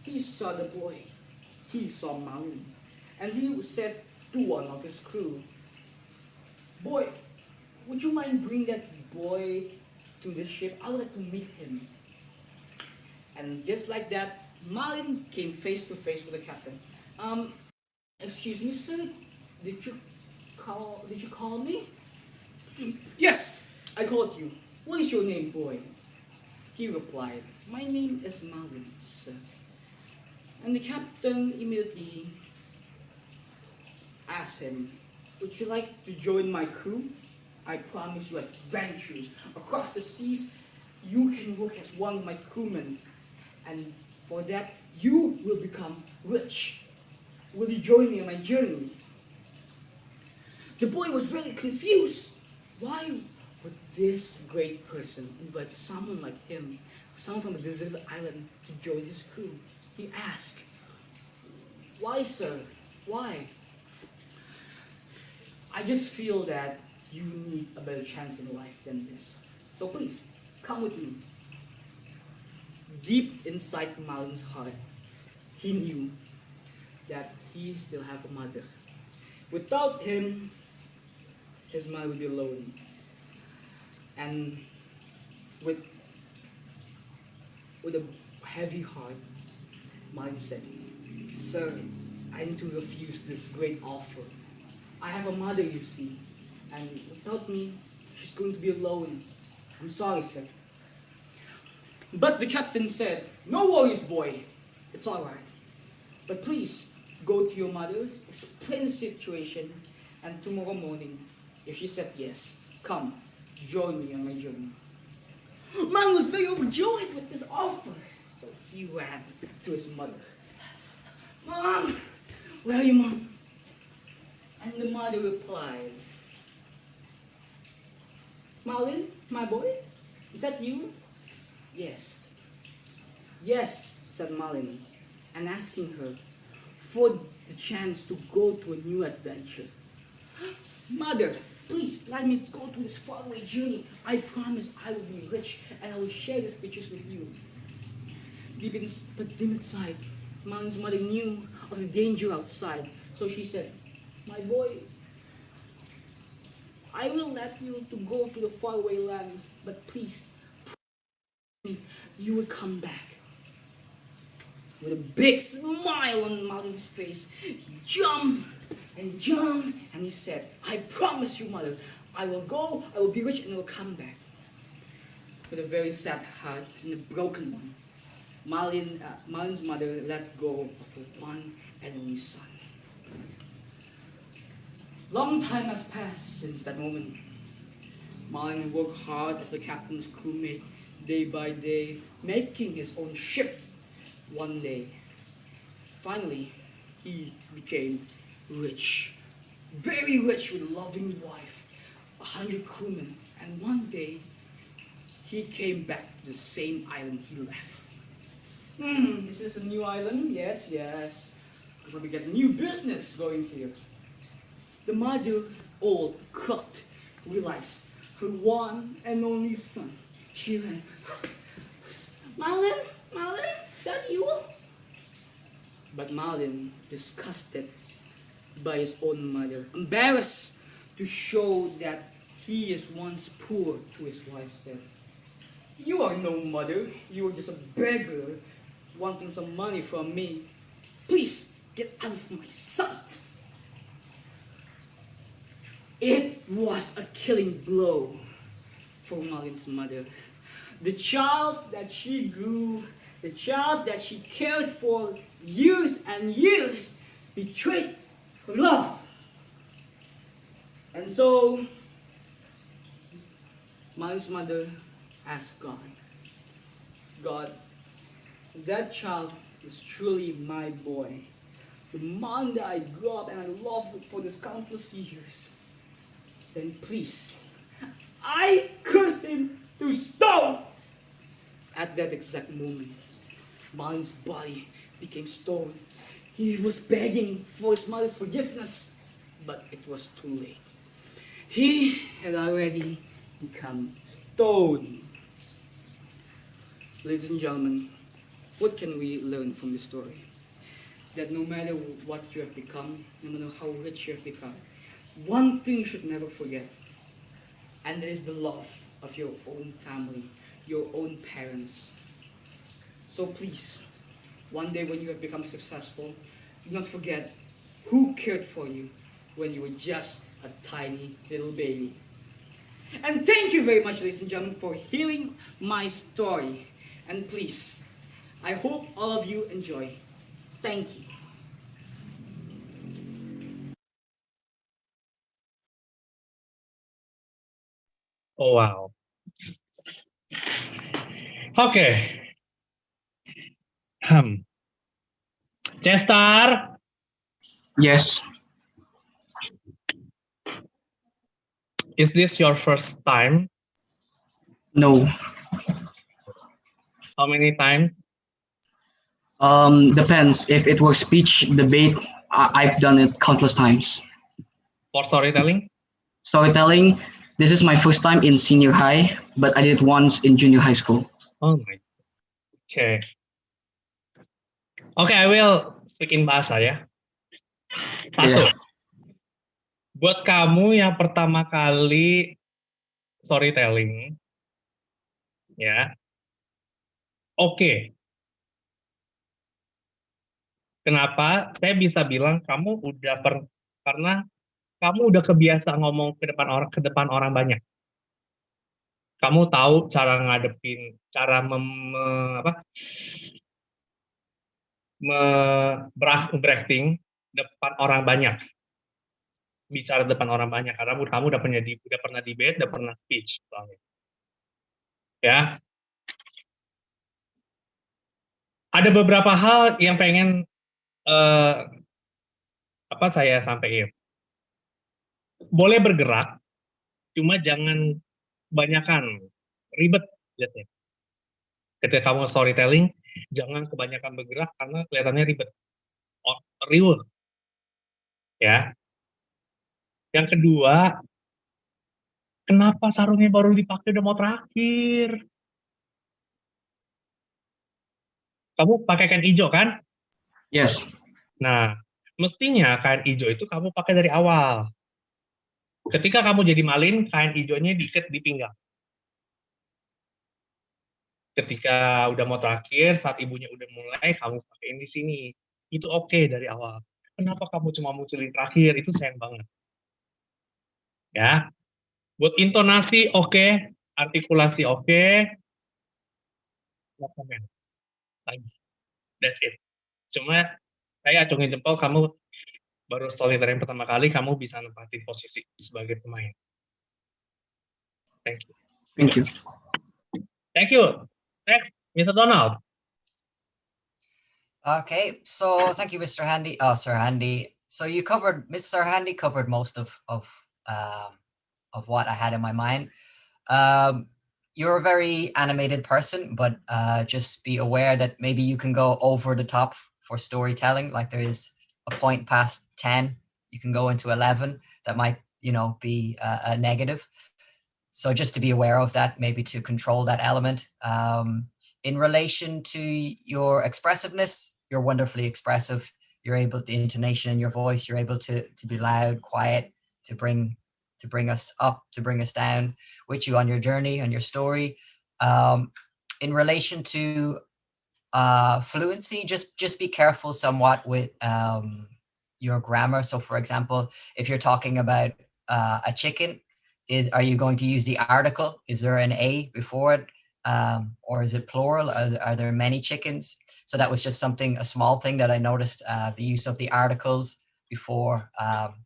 he saw the boy. He saw Malin, and he said to one of his crew, "Boy, would you mind bring that boy to the ship? I would like to meet him." And just like that, Malin came face to face with the captain. Excuse me, sir, did you call me?" "Yes, I called you. What is your name, boy?" He replied, "My name is Malin, sir." And the captain immediately asked him, "Would you like to join my crew? I promise you adventures across the seas. You can work as one of my crewmen, and for that you will become rich. Will you join me on my journey?" The boy was very confused. Why would this great person invite someone like him, someone from a deserted island, to join his crew? He asked, "Why, sir? Why?" "I just feel that you need a better chance in life than this. So please, come with me. Deep inside Malin's heart, he knew that he still have a mother. Without him, his mother would be alone. And with a heavy heart, Malin said, "Sir, I need to refuse this great offer. I have a mother, you see, and without me, she's going to be alone. I'm sorry, sir." But the captain said, "No worries, boy. It's all right. But please, go to your mother, explain the situation, and tomorrow morning, if she said yes, come, join me on my journey." Man was very overjoyed with this offer, so he ran to his mother. "Mom, where are you, Mom?" And the mother replied, "Malin, my boy, is that you?" "Yes." "Yes," said Malin, and asking her for the chance to go to a new adventure. "Mother, please let me go to this faraway journey. I promise I will be rich and I will share these riches with you." But deep inside, Malin's mother knew of the danger outside, so she said, "My boy, I will let you to go to the faraway land, but please, promise me you will come back." With a big smile on Malin's face, he jumped, and he said, "I promise you, mother, I will go, I will be rich, and I will come back." With a very sad heart and a broken one, Malin's mother let go of her one and only son. Long time has passed since that moment. Malin worked hard as the captain's crewmate, day by day, making his own ship. One day, finally, he became rich, very rich, with a loving wife, 100 crewmen, and one day, he came back to the same island he left. Is this a new island? Yes. We're going to get new business going here. The mother, old, cooked, realized her one and only son. She ran, Malin, is that you?" But Malin, disgusted by his own mother, embarrassed to show that he is once poor to his wife, said, "You are no mother. You are just a beggar wanting some money from me. Please get out of my sight." It was a killing blow for Malin's mother. The child that she grew, the child that she cared for years and years, betrayed her love. And so, Malin's mother asked God, "God, that child is truly my boy, the man that I grew up and I loved for these countless years. Then please, I curse him to stone." At that exact moment, Malin's body became stone. He was begging for his mother's forgiveness, but it was too late. He had already become stone. Ladies and gentlemen, what can we learn from this story? That no matter what you have become, no matter how rich you have become, one thing you should never forget, and that is the love of your own family, your own parents. So please, one day when you have become successful, do not forget who cared for you when you were just a tiny little baby. And thank you very much, ladies and gentlemen, for hearing my story. And please, I hope all of you enjoy. Thank you. Oh, wow. Oke. Chester, Yes. is this your first time? No. How many times? Depends. If it was speech, debate, I've done it countless times. For storytelling? Storytelling, This is my first time in senior high, but I did once in junior high school. Oh my. Okay. Okay, I will speak in bahasa ya. Satu. Yeah. Buat kamu yang pertama kali storytelling, ya. Oke. Kenapa? Saya bisa bilang kamu udah karena kamu udah kebiasa ngomong ke depan orang banyak. Kamu tahu cara ngadepin, cara berakting depan orang banyak, bicara depan orang banyak karena kamu udah pernah debate, udah pernah speech, soalnya. Ya. Ada beberapa hal yang pengen saya sampaikan. Boleh bergerak, cuma jangan kebanyakan ribet lihatnya. Ketika kamu storytelling, jangan kebanyakan bergerak karena kelihatannya ribet. Riuh. Ya. Yang kedua, kenapa sarungnya baru dipakai udah mau terakhir? Kamu pakai kain hijau kan? Yes. Nah, mestinya kain hijau itu kamu pakai dari awal. Ketika kamu jadi malin, kain hijaunya diikat di pinggang. Ketika udah mau terakhir, saat ibunya udah mulai, kamu pakein di sini. Itu oke dari awal. Kenapa kamu cuma munculin terakhir? Itu sayang banget. Ya. Buat intonasi oke, artikulasi oke. No comment. Lagi. That's it. Cuma saya acungin jempol, kamu baru storytelling pertama kali, kamu bisa nempatin posisi sebagai pemain. Thank you. Thank you. Thank you. Next, Mr. Donald. Okay, so thank you, Mr. Handy. Oh, Sir Handy. So Mr. Handy covered most of what I had in my mind. You're a very animated person, but just be aware that maybe you can go over the top for storytelling. Like there is a point past 10, you can go into 11. That might, be a negative. So just to be aware of that, maybe to control that element. In relation to your expressiveness, you're wonderfully expressive. You're able, the intonation in your voice, you're able to be loud, quiet, to bring us up, to bring us down with you on your journey, on your story. In relation to fluency, just be careful somewhat with your grammar. So for example, if you're talking about a chicken, are you going to use the article? Is there an A before it? Or is it plural? Are there many chickens? So that was just a small thing that I noticed, the use of the articles before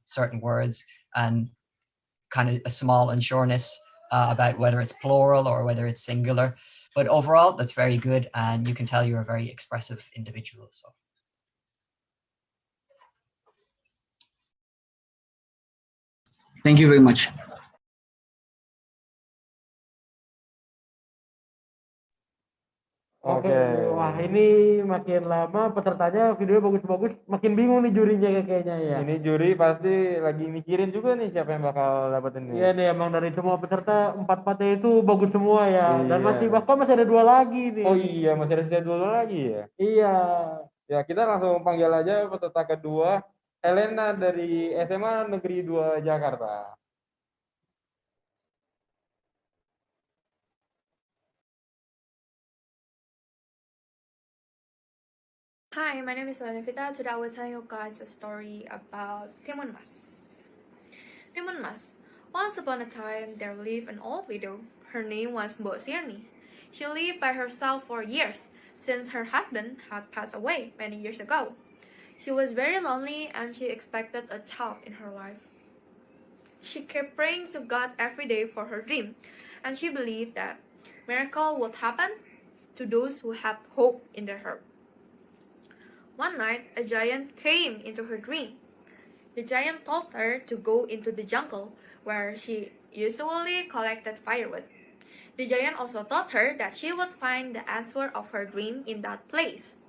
certain words, and kind of a small unsureness about whether it's plural or whether it's singular. But overall, that's very good, and you can tell you're a very expressive individual. So. Thank you very much. Oke, wah ini makin lama pesertanya videonya bagus-bagus, makin bingung nih jurinya kayaknya ya. Ini juri pasti lagi mikirin juga nih siapa yang bakal dapetin ini. Iya nih, emang dari semua peserta 4-4-nya itu bagus semua ya. Dan Iya. bahkan masih ada 2 lagi nih. Oh iya, masih ada sisa 2 lagi ya. Iya. Ya kita langsung panggil aja peserta kedua, Elena dari SMA Negeri 2 Jakarta. Hi, my name is Elena. Today I will tell you guys a story about Timun Mas. Timun Mas. Once upon a time, there lived an old widow. Her name was Mbok Sirni. She lived by herself for years, since her husband had passed away many years ago. She was very lonely and she expected a child in her life. She kept praying to God every day for her dream, and she believed that miracle would happen to those who had hope in their heart. One night, a giant came into her dream. The giant told her to go into the jungle where she usually collected firewood. The giant also told her that she would find the answer of her dream in that place.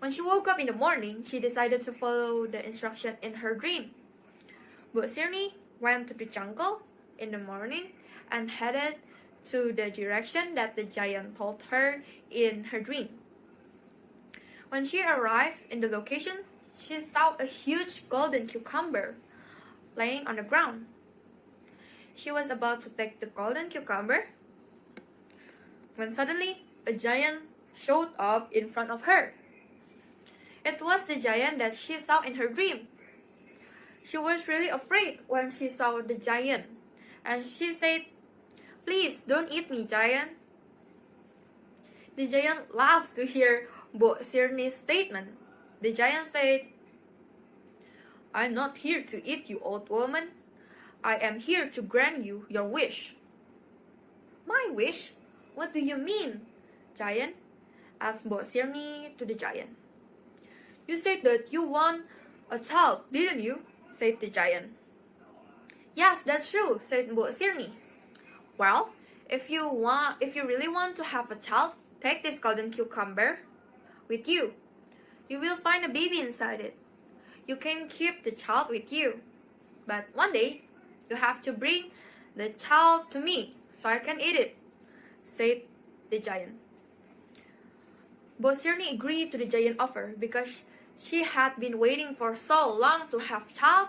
When she woke up in the morning, she decided to follow the instruction in her dream. Mbok Sirni went to the jungle in the morning and headed to the direction that the giant told her in her dream. When she arrived in the location, she saw a huge golden cucumber laying on the ground. She was about to take the golden cucumber when suddenly a giant showed up in front of her. It was the giant that she saw in her dream. She was really afraid when she saw the giant, and she said, "Please don't eat me, giant." The giant laughed to hear Bo Sirni's statement. The giant said, "I'm not here to eat you, old woman. I am here to grant you your wish." "My wish? What do you mean, giant?" asked Bo Sirni to the giant. "You said that you want a child, didn't you?" said the giant. "Yes, that's true," said Bo Sirni. "Well, if you really want to have a child, take this golden cucumber with you. You will find a baby inside it. You can keep the child with you. But one day, you have to bring the child to me so I can eat it," said the giant. Bo Sirni agreed to the giant offer because she had been waiting for so long to have a child,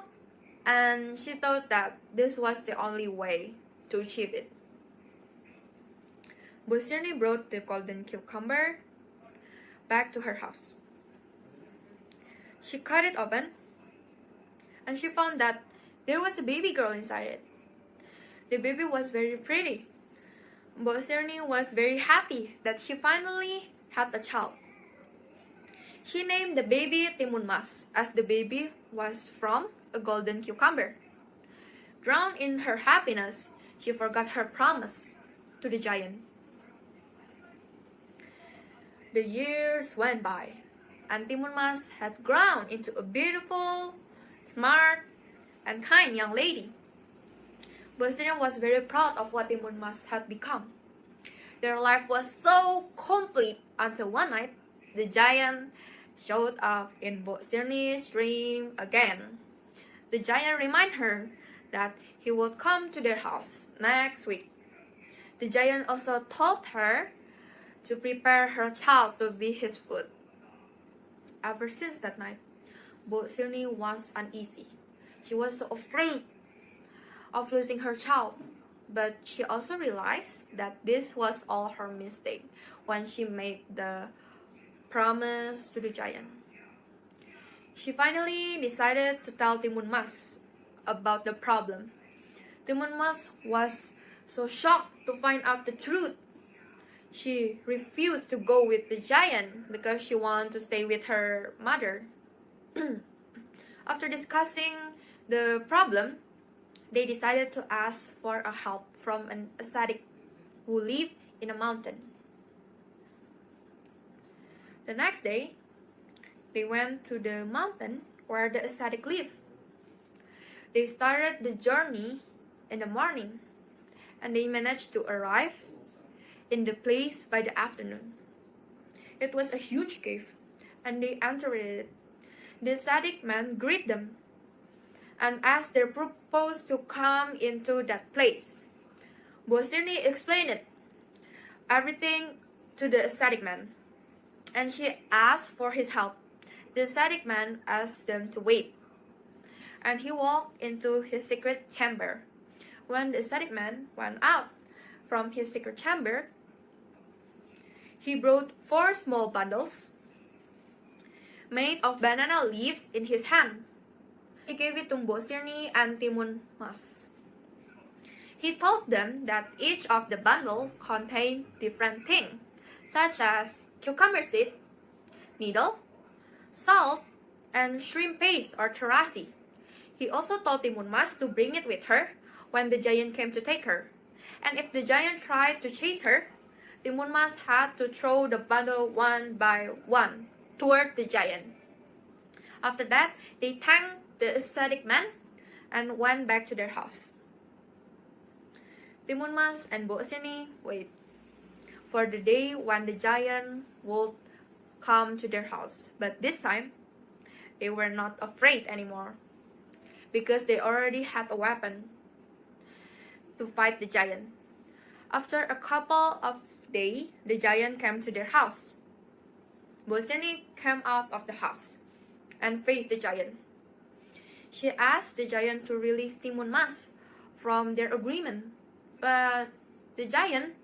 and she thought that this was the only way to achieve it. Bo Sirni brought the golden cucumber back to her house. She cut it open, and she found that there was a baby girl inside it. The baby was very pretty. Bo Sirni was very happy that she finally had a child. She named the baby Timun Mas, as the baby was from a golden cucumber. Drowned in her happiness, she forgot her promise to the giant. The years went by, and Timun Mas had grown into a beautiful, smart, and kind young lady. Bo Sirni was very proud of what Timun Mas had become. Their life was so complete until one night, the giant showed up in Bo Sirni's dream again. The giant reminded her that he would come to their house next week. The giant also told her to prepare her child to be his food. Ever since that night, Bo Sirni was uneasy. She was so afraid of losing her child, but she also realized that this was all her mistake when she made the promise to the giant. She finally decided to tell Timun Mas about the problem. Timun Mas was so shocked to find out the truth. She refused to go with the giant because she wanted to stay with her mother. After discussing the problem, they decided to ask for a help from an ascetic who lived in a mountain. The next day, they went to the mountain where the ascetic lived. They started the journey in the morning, and they managed to arrive in the place by the afternoon. It was a huge cave, and they entered it. The ascetic man greeted them and asked their purpose to come into that place. Bo Sirni explained everything to the ascetic man, and she asked for his help. The ascetic man asked them to wait, and he walked into his secret chamber. When the ascetic man went out from his secret chamber, he brought 4 small bundles made of banana leaves in his hand. He gave it to Bo Sirni and Timun Mas. He told them that each of the bundle contained different things, such as cucumber seed, needle, salt, and shrimp paste or terasi. He also told Timun Mas to bring it with her when the giant came to take her. And if the giant tried to chase her, Timun Mas had to throw the bundle one by one toward the giant. After that, they thanked the ascetic man and went back to their house. Timun Mas and Bo Sirni waited for the day when the giant would come to their house, but this time they were not afraid anymore because they already had a weapon. to fight the giant. After a couple of days, the giant came to their house. Bu Sirni came out of the house and faced the giant. She asked the giant to release Timun Mas from their agreement, but the giant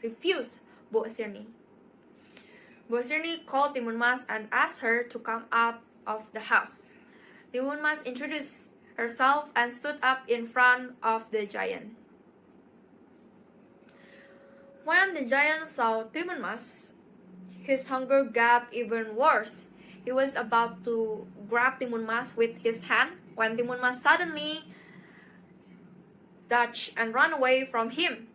refused Bu Sirni. Bu Sirni called Timun Mas and asked her to come out of the house. Timun Mas introduced herself and stood up in front of the giant. When the giant saw Timun Mas, his hunger got even worse. He was about to grab Timun Mas with his hand when Timun Mas suddenly dodged and ran away from him.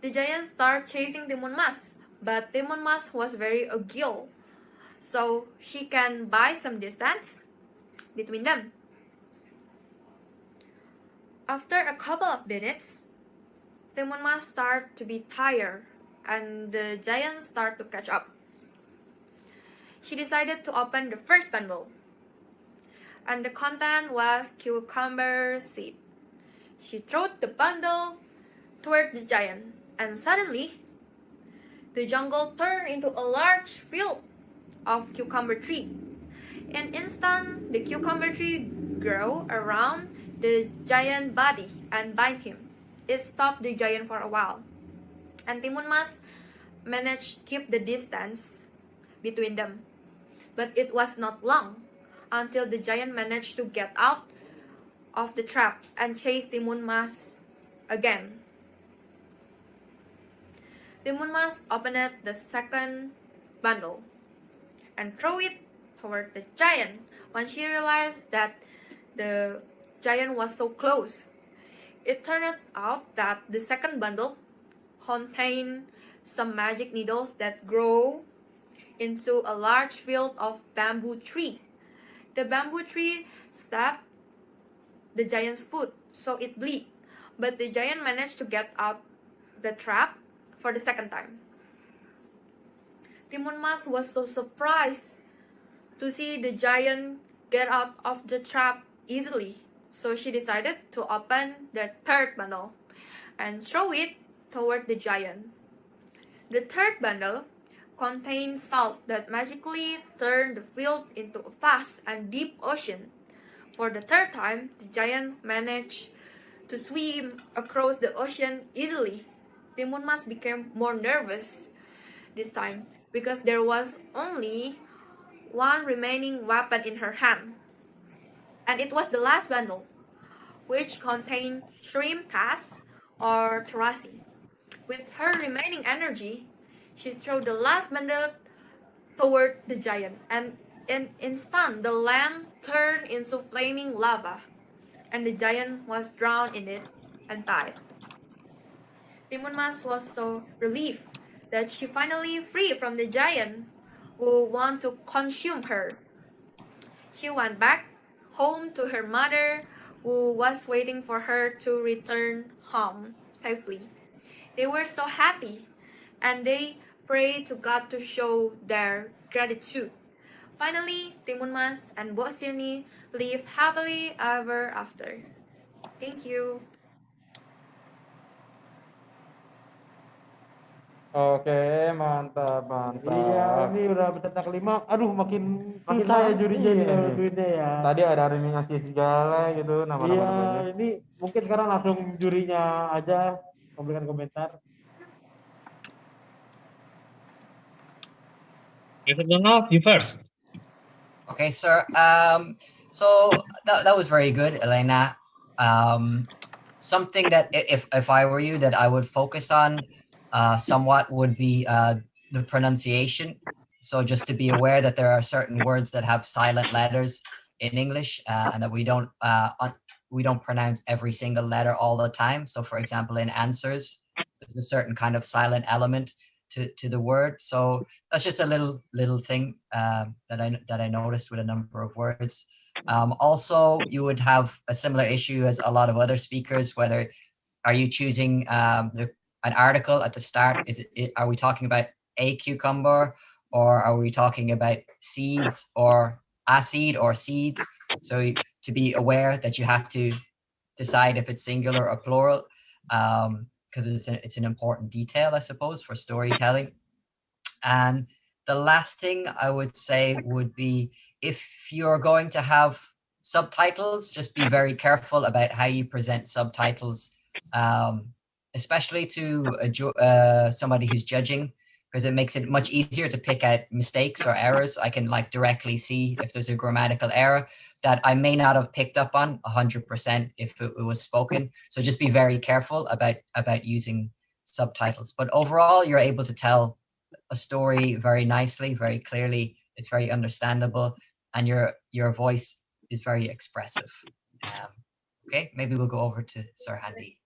The giant started chasing Timun Mas, but Timun Mas was very agile, so she can buy some distance between them. After a couple of minutes, Timun Mas started to be tired and the giant started to catch up. She decided to open the first bundle, and the content was cucumber seed. She threw the bundle toward the giant, and suddenly, the jungle turned into a large field of cucumber tree. In an instant, the cucumber tree grew around the giant body and bind him. It stopped the giant for a while, and Timun Mas managed to keep the distance between them. But it was not long until the giant managed to get out of the trap and chase Timun Mas again. Timun Mas opened the second bundle and threw it toward the giant when she realized that the giant was so close. It turned out that the second bundle contained some magic needles that grow into a large field of bamboo tree. The bamboo tree stabbed the giant's foot, so it bled, but the giant managed to get out the trap for the second time. Timun Mas was so surprised to see the giant get out of the trap easily, so she decided to open the third bundle and throw it toward the giant. The third bundle contained salt that magically turned the field into a vast and deep ocean. For the third time, the giant managed to swim across the ocean easily. Timun Mas became more nervous this time because there was only one remaining weapon in her hand, and it was the last bundle, which contained shrimp pass or terasi. With her remaining energy, she threw the last bundle toward the giant, and in an instant the land turned into flaming lava, and the giant was drowned in it and died. Timun Mas was so relieved that she finally freed from the giant who wanted to consume her. She went back home to her mother, who was waiting for her to return home safely. They were so happy, and they prayed to God to show their gratitude. Finally, Timun Mas and Bu Sirni lived happily ever after. Thank you. Oke, mantap, Iya, mantap. ini udah peserta kelima. Aduh, makin susah ya tahu. jurinya Iya, nih. nentuinnya ya. Tadi ada Rimi ngasih segala gitu Iya, nama-nama. ini mungkin sekarang langsung jurinya aja memberikan komentar. Donald, you first. Okay, sir. So that was very good, Elena. Something that if I were you, that I would focus on somewhat would be the pronunciation. So just to be aware that there are certain words that have silent letters in English, and that we don't pronounce every single letter all the time. So, for example, in answers, there's a certain kind of silent element to the word. So that's just a little thing that I noticed with a number of words. Also, you would have a similar issue as a lot of other speakers. Whether are you choosing an article at the start? Are we talking about a cucumber, or are we talking about seeds, or a seed, or seeds? So to be aware that you have to decide if it's singular or plural. because it's an important detail, I suppose, for storytelling. And the last thing I would say would be, if you're going to have subtitles, just be very careful about how you present subtitles, especially to somebody who's judging, because it makes it much easier to pick out mistakes or errors. I can like directly see if there's a grammatical error that I may not have picked up on 100% if it was spoken. So just be very careful about using subtitles. But overall, you're able to tell a story very nicely, very clearly. It's very understandable, and your voice is very expressive. Okay, maybe we'll go over to Sir Handy.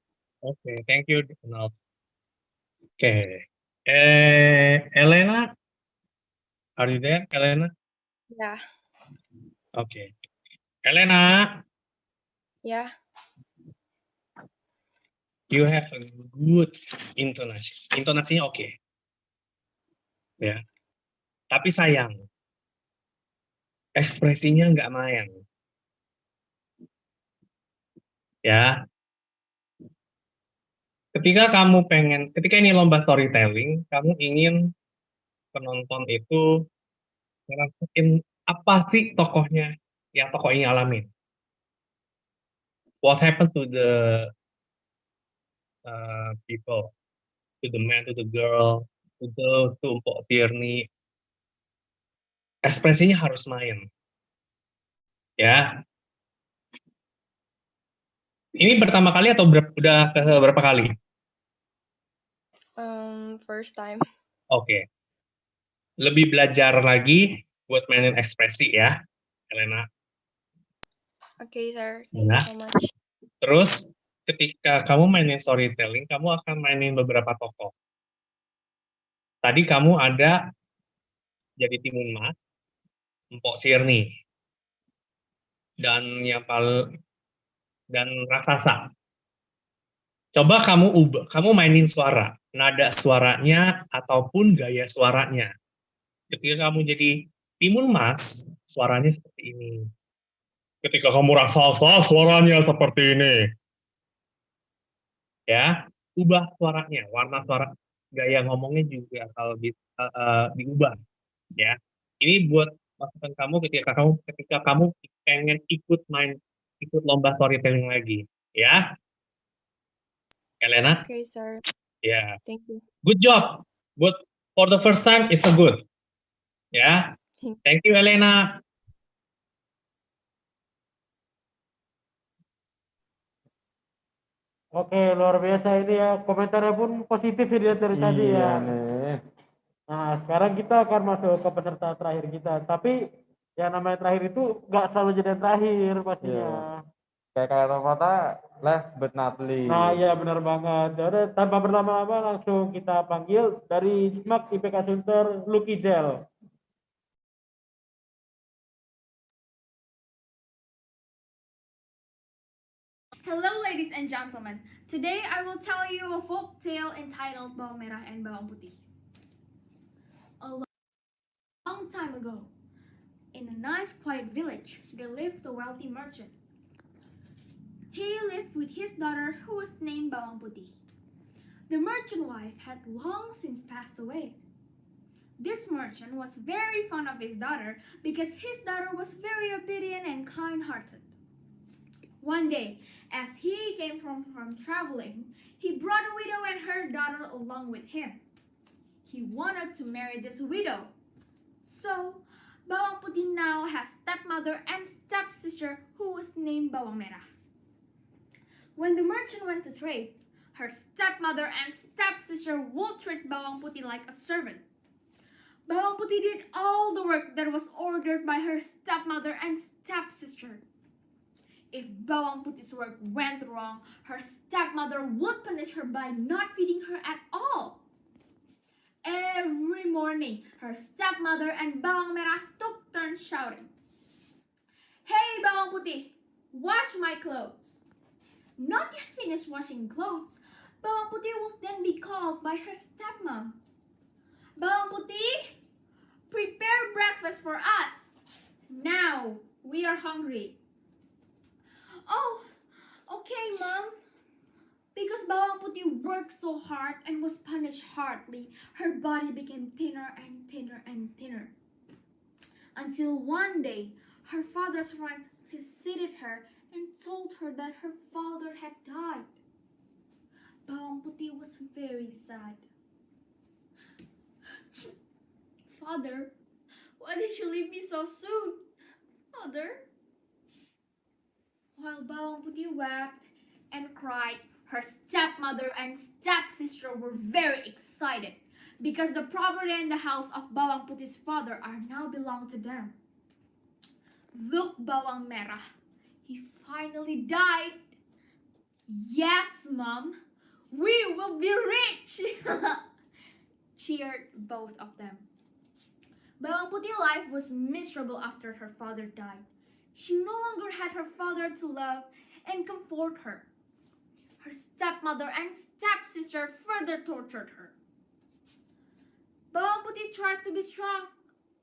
Okay, thank you, Donald. Okay, Elena, are you there, Elena? Yeah. Okay, Elena, Yeah. you have a good intonasi. Intonasinya oke. Ya. Tapi sayang, ekspresinya nggak main. Ya. Ketika ini lomba storytelling, kamu ingin penonton itu ngerasain apa sih tokohnya yang tokoh ini alamin. What happened to the people, to the man, to the girl, to Mpok Tirni. Ekspresinya harus main. Ya. Ini pertama kali atau udah ke berapa kali? First time. Oke. Lebih belajar lagi buat mainin ekspresi ya, Elena. Okay, sir. Thank you so much. Terus ketika kamu mainin storytelling, kamu akan mainin beberapa tokoh. Tadi kamu ada jadi Timun Mas, Mpok Sirni, dan dan raksasa. Coba kamu mainin suara, nada suaranya ataupun gaya suaranya. Ketika kamu jadi Timun Mas, suaranya seperti ini. Ketika kamu raksasa, suaranya seperti ini. Ya, ubah suaranya, warna suara, gaya ngomongnya juga kalau diubah. Ya, ini buat masukan kamu ketika kamu pengen ikut lomba storytelling lagi. Ya, Elena. Okay, sir. Ya. Thank you. Good job. But for the first time, it's a good. Ya. Thank you, Elena. Oke, luar biasa ini ya. Komentarnya pun positif ini dari tadi ya. Nih. Nah, sekarang kita akan masuk ke peserta terakhir kita. Tapi yang namanya terakhir itu nggak selalu jadi yang terakhir pastinya. Kayak kata last but not least. Nah, iya benar banget. Jadi tanpa berlama-lama langsung kita panggil dari SMAK IPK Sunter, Lukizel. Hello ladies and gentlemen, today I will tell you a folk tale entitled Bawang Merah and Bawang Putih. A long time ago, in a nice quiet village, there lived a wealthy merchant. He lived with his daughter who was named Bawang Putih. The merchant wife had long since passed away. This merchant was very fond of his daughter because his daughter was very obedient and kind-hearted. One day, as he came from traveling, he brought a widow and her daughter along with him. He wanted to marry this widow. So, Bawang Putih now has stepmother and stepsister who was named Bawang Merah. When the merchant went to trade, her stepmother and stepsister would treat Bawang Putih like a servant. Bawang Putih did all the work that was ordered by her stepmother and stepsister. If Bawang Putih's work went wrong, her stepmother would punish her by not feeding her at all. Every morning, her stepmother and Bawang Merah took turns shouting, "Hey Bawang Putih, wash my clothes." Not yet finished washing clothes, Bawang Putih would then be called by her stepmom. "Bawang Putih, prepare breakfast for us. Now, we are hungry." "Oh, okay, Mom." Because Bawang Putih worked so hard and was punished hardly, her body became thinner and thinner and thinner. Until one day, her father's friend visited her and told her that her father had died. Bawang Putih was very sad. Father, why did you leave me so soon? Father? While Bawang Putih wept and cried, her stepmother and stepsister were very excited because the property and the house of Bawang Putih's father are now belong to them. Look, Bawang Merah, he finally died. Yes, Mom, we will be rich, cheered both of them. Bawang Putih's life was miserable after her father died. She no longer had her father to love and comfort her. Her stepmother and stepsister further tortured her. Bawang Putih tried to be strong,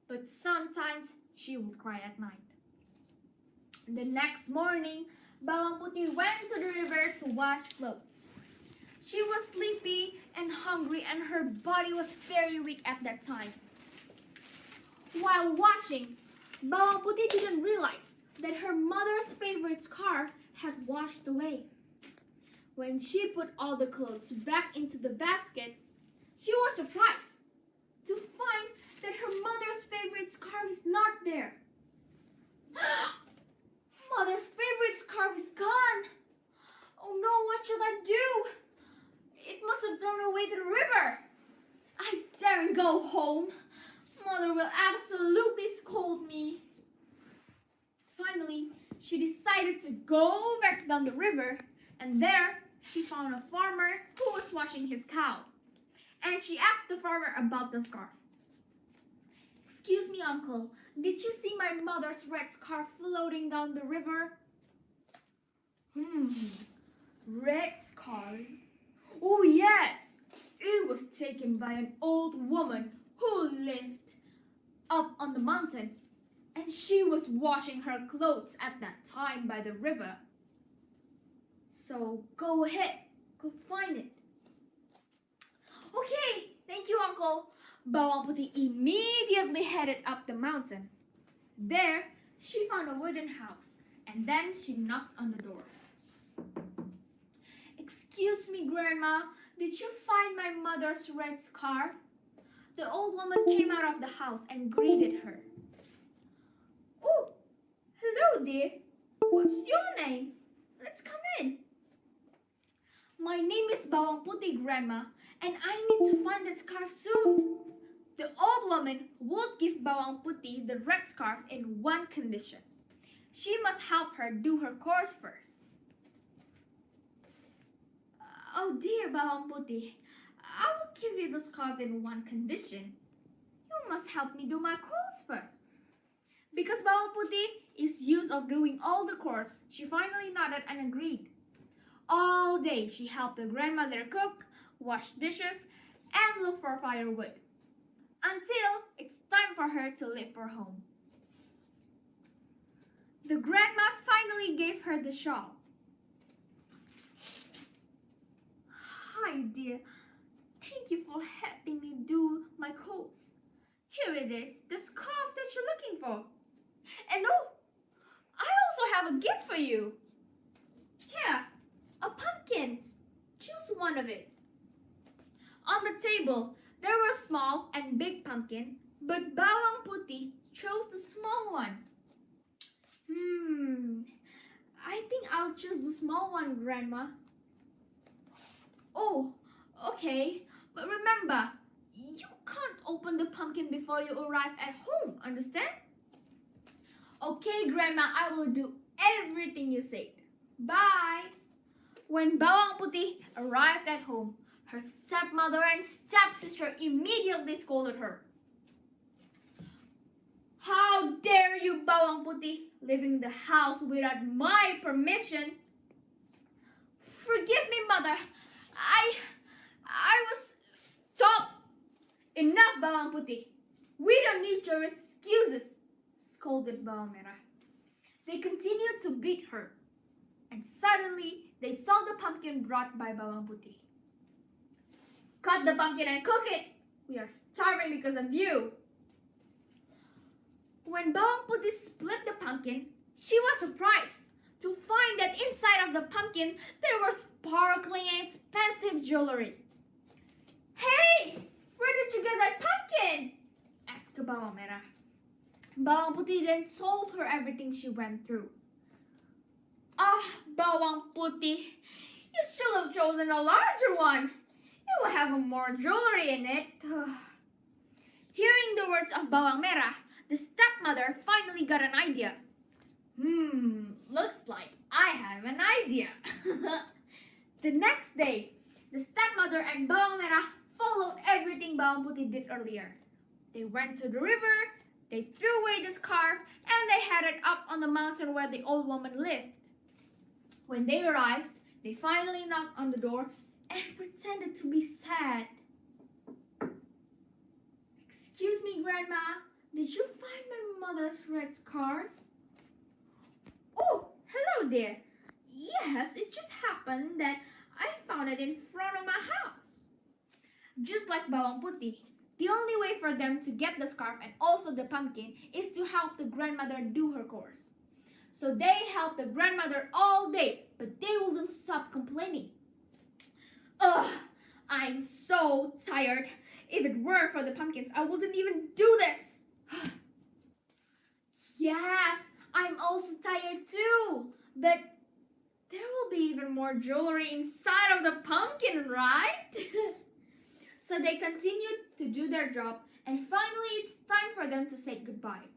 but sometimes she would cry at night. The next morning, Bawang Putih went to the river to wash clothes. She was sleepy and hungry, and her body was very weak at that time. While washing, Bawang Putih didn't realize that her mother's favorite scarf had washed away. When she put all the clothes back into the basket, she was surprised to find that her mother's favorite scarf is not there. Mother's favorite scarf is gone. Oh no, what should I do? It must have thrown away to the river. I daren't go home. Mother will absolutely scold me. Finally, she decided to go back down the river, and there she found a farmer who was washing his cow. And she asked the farmer about the scarf. Excuse me, uncle, did you see my mother's red scarf floating down the river? Red scarf? Oh yes, it was taken by an old woman who lived up on the mountain, and she was washing her clothes at that time by the river. So go ahead, go find it. Okay, thank you, uncle. Bawang Putih immediately headed up the mountain. There, she found a wooden house, and then she knocked on the door. Excuse me, Grandma, did you find my mother's red scarf? The old woman came out of the house and greeted her. Oh, hello, dear. What's your name? Let's come in. My name is Bawang Putih, Grandma, and I need to find that scarf soon. The old woman would give Bawang Putih the red scarf in one condition. She must help her do her chores first. Oh dear, Bawang Putih, I will give you the scarf in one condition. You must help me do my chores first. Because Bawang Putih is used of doing all the chores, she finally nodded and agreed. All day she helped the grandmother cook, wash dishes, and look for firewood, until it's time for her to leave for home. The grandma finally gave her the shawl. Hi, dear. Thank you for helping me do my clothes. Here it is, the scarf that you're looking for. And oh, I also have a gift for you. Here, a pumpkin. Choose one of it. On the table, there were small and big pumpkin, but Bawang Putih chose the small one. I think I'll choose the small one, Grandma. Oh, okay. But remember, you can't open the pumpkin before you arrive at home, understand? Okay, Grandma, I will do everything you said. Bye. When Bawang Putih arrived at home, her stepmother and stepsister immediately scolded her. How dare you, Bawang Putih, leaving the house without my permission? Forgive me, Mother. I was... Stop! Enough, Bawang Putih. We don't need your excuses, scolded Bawang Merah. They continued to beat her, and suddenly they saw the pumpkin brought by Bawang Putih. Cut the pumpkin and cook it. We are starving because of you. When Bawang Putih split the pumpkin, she was surprised to find that inside of the pumpkin there was sparkling and expensive jewelry. Hey, where did you get that pumpkin? Asked Bawang Merah. Bawang Putih then told her everything she went through. Bawang Putih, you should have chosen a larger one. It will have more jewelry in it. Hearing the words of Bawang Merah, the stepmother finally got an idea. Looks like I have an idea. The next day, the stepmother and Bawang Merah followed everything Bawang Putih did earlier. They went to the river, they threw away the scarf, and they headed up on the mountain where the old woman lived. When they arrived, they finally knocked on the door and pretended to be sad. Excuse me, Grandma, did you find my mother's red scarf? Oh, hello there. Yes, it just happened that I found it in front of my house. Just like Bawang Putih, the only way for them to get the scarf and also the pumpkin is to help the grandmother do her chores. So they helped the grandmother all day, but they wouldn't stop complaining. I'm so tired. If it weren't for the pumpkins, I wouldn't even do this. Yes, I'm also tired too. But there will be even more jewelry inside of the pumpkin, right? So they continued to do their job, and finally it's time for them to say goodbye.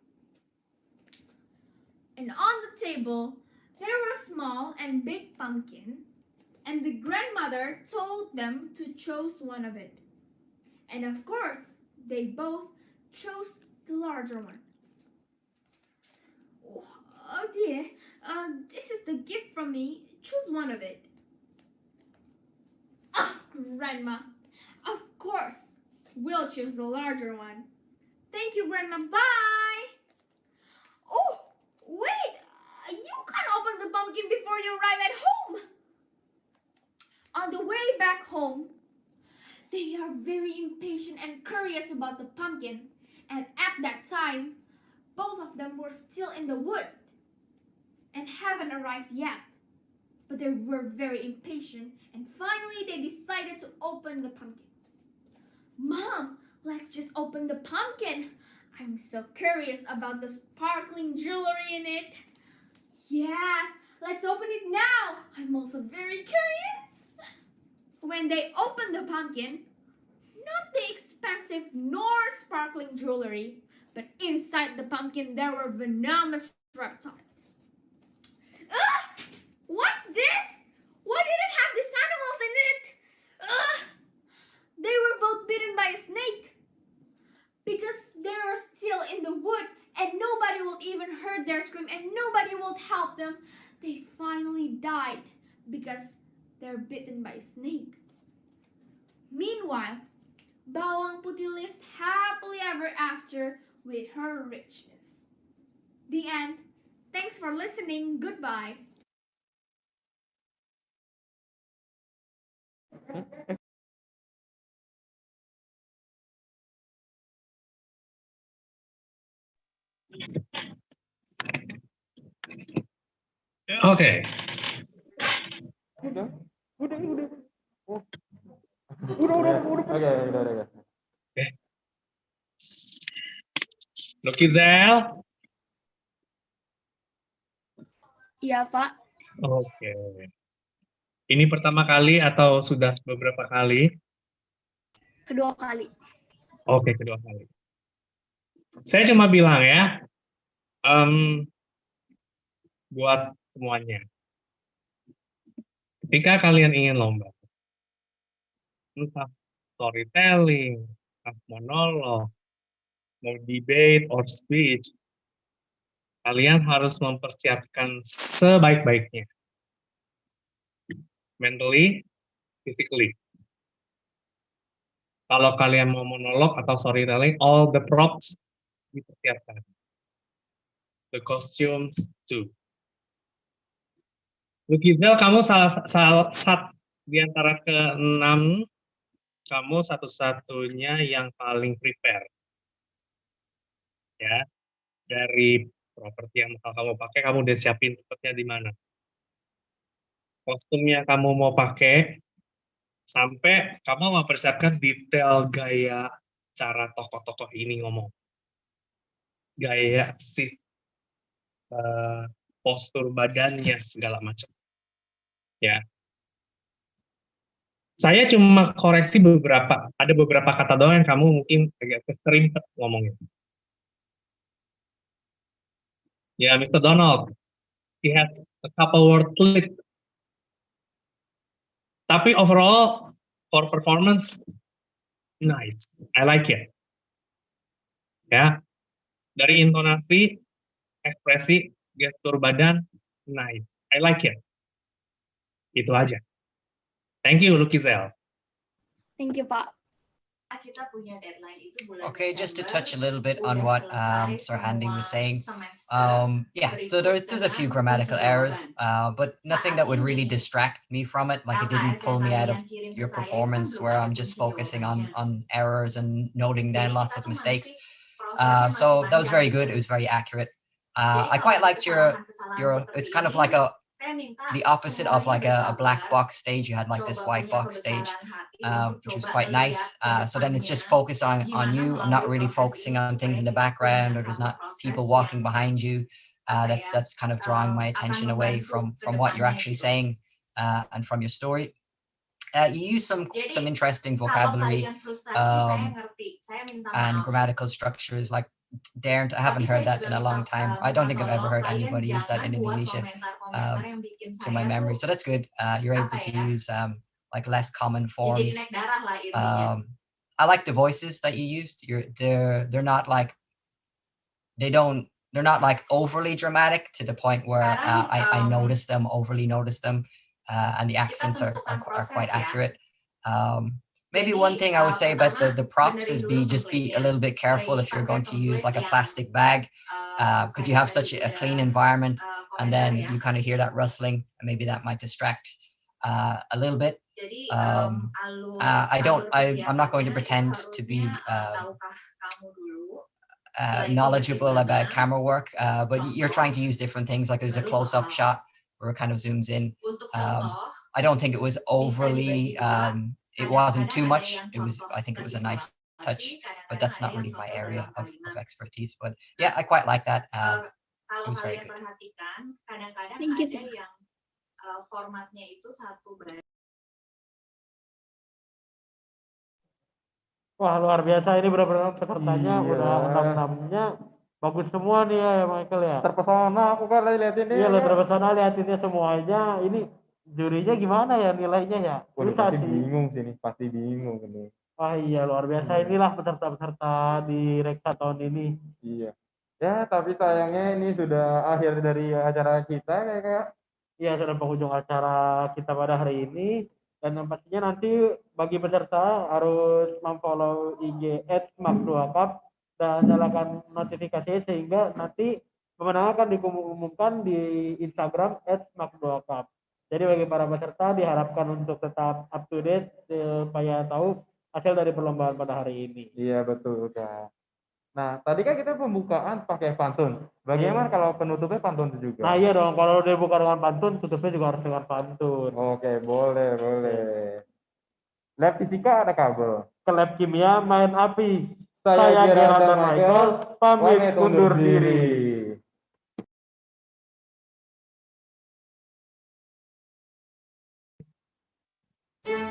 And on the table, there were small and big pumpkin, and the grandmother told them to choose one of it. And of course, they both chose the larger one. Oh dear, this is the gift from me. Choose one of it. Grandma, of course, we'll choose the larger one. Thank you, Grandma. Bye. Oh, wait, you can't open the pumpkin before you arrive at home. On the way back home, they are very impatient and curious about the pumpkin, and at that time, both of them were still in the wood and haven't arrived yet. But they were very impatient, and finally they decided to open the pumpkin. Mom, let's just open the pumpkin. I'm so curious about the sparkling jewelry in it. Yes, let's open it now. I'm also very curious. When they opened the pumpkin, not the expensive nor sparkling jewelry, but inside the pumpkin there were venomous reptiles. What's this? Why did it have these animals in it? They were both bitten by a snake. Because they are still in the wood and nobody will even hear their scream and nobody will help them, they finally died because they're bitten by a snake. Meanwhile, Bawang Putih lived happily ever after with her richness. The end. Thanks for listening. Goodbye. Oke. Udah. Oh. Udah. Oke, udah. Oke. Lokizel. Iya, Pak. Oke. Ini pertama kali atau sudah beberapa kali? Kedua kali. Oke, kedua kali. Saya cuma bilang ya, buat semuanya. Ketika kalian ingin lomba, entah storytelling, entah monolog, mau debate or speech, kalian harus mempersiapkan sebaik-baiknya. Mentally, physically. Kalau kalian mau monolog atau storytelling, all the props dipersiapkan. The costumes too. Lukizel, kamu di antara ke-6, kamu satu-satunya yang paling prepare. Ya, dari properti yang bakal kamu pakai, kamu udah siapin tempatnya di mana. Kostumnya kamu mau pakai, sampai kamu mempersiapkan detail gaya cara tokoh-tokoh ini ngomong. Gaya postur badannya segala macam. Ya. Saya cuma koreksi ada beberapa kata doang yang kamu mungkin agak keserimpet ngomongnya. Ya, Mr. Donald, he has a couple word slip. Tapi overall, for performance, nice. I like it. Ya, dari intonasi, ekspresi, gestur badan, nice. I like it. Itu aja. Thank you, Lukizel. Thank you, Pak. Okay, just to touch a little bit on what Sir Handy was saying. Yeah, so there's a few grammatical errors, but nothing that would really distract me from it. Like, it didn't pull me out of your performance where I'm just focusing on errors and noting down lots of mistakes. So that was very good. It was very accurate. I quite liked your it's kind of like the opposite of like a black box stage. You had like this white box stage, which was quite nice. So then it's just focused on you. I'm not really focusing on things in the background, or there's not people walking behind you. That's kind of drawing my attention away from what you're actually saying and from your story. You use some interesting vocabulary and grammatical structures like daren't. I haven't heard that in a long time. I don't think I've ever heard anybody use that in Indonesia to my memory. So that's good. You're able to use like less common forms. I like the voices that you used. They're not like they're not like overly dramatic to the point where I overly notice them, and the accents are quite accurate. Maybe one thing I would say about the props is just be a little bit careful if you're going to use like a plastic bag, because you have such a clean environment, and then you kind of hear that rustling, and maybe that might distract a little bit. I'm not going to pretend to be knowledgeable about camera work, but you're trying to use different things. Like, there's a close-up shot where it kind of zooms in. I don't think it was overly, it wasn't too much. I think it was a nice touch, but that's not really my area of expertise. But yeah, I quite like that. It was very good. Thank you, sir. Wah, luar biasa, ini benar-benar pesertanya udah 6-6-nya bagus semua nih ya Michael ya. Terpesona aku kan lihat ini. Iya, terpesona lihatinnya semuanya. Ini jurinya gimana ya nilainya ya? Waduh, pasti bingung sih nih, pasti bingung ini. Wah iya, luar biasa. Inilah peserta-peserta di REXAR tahun ini. Iya. Ya, tapi sayangnya ini sudah akhir dari acara kita kayak. Iya, sudah penghujung acara kita pada hari ini. Dan yang pastinya nanti bagi peserta harus memfollow IG @SMAK2Cup dan nyalakan notifikasi sehingga nanti pemenang akan diumumkan di Instagram @SMAK2Cup. Jadi bagi para peserta diharapkan untuk tetap up to date supaya tahu hasil dari perlombaan pada hari ini. Iya, betul Kak. Nah, tadi kan kita pembukaan pakai pantun. Bagaimana kalau penutupnya pantun juga? Nah iya dong, kalau udah buka dengan pantun, tutupnya juga harus dengan pantun. Oke, boleh. Lab fisika ada kabel. Ke lab kimia main api. Saya Gerard dan Michael pamit undur diri.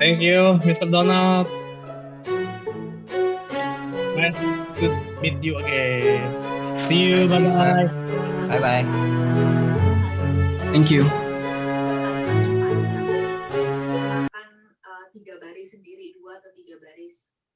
Thank you, Mr. Donald. Nice to meet you again. See you. Bye-bye. Bye-bye. Thank you. 3 baris sendiri, 2 atau 3 baris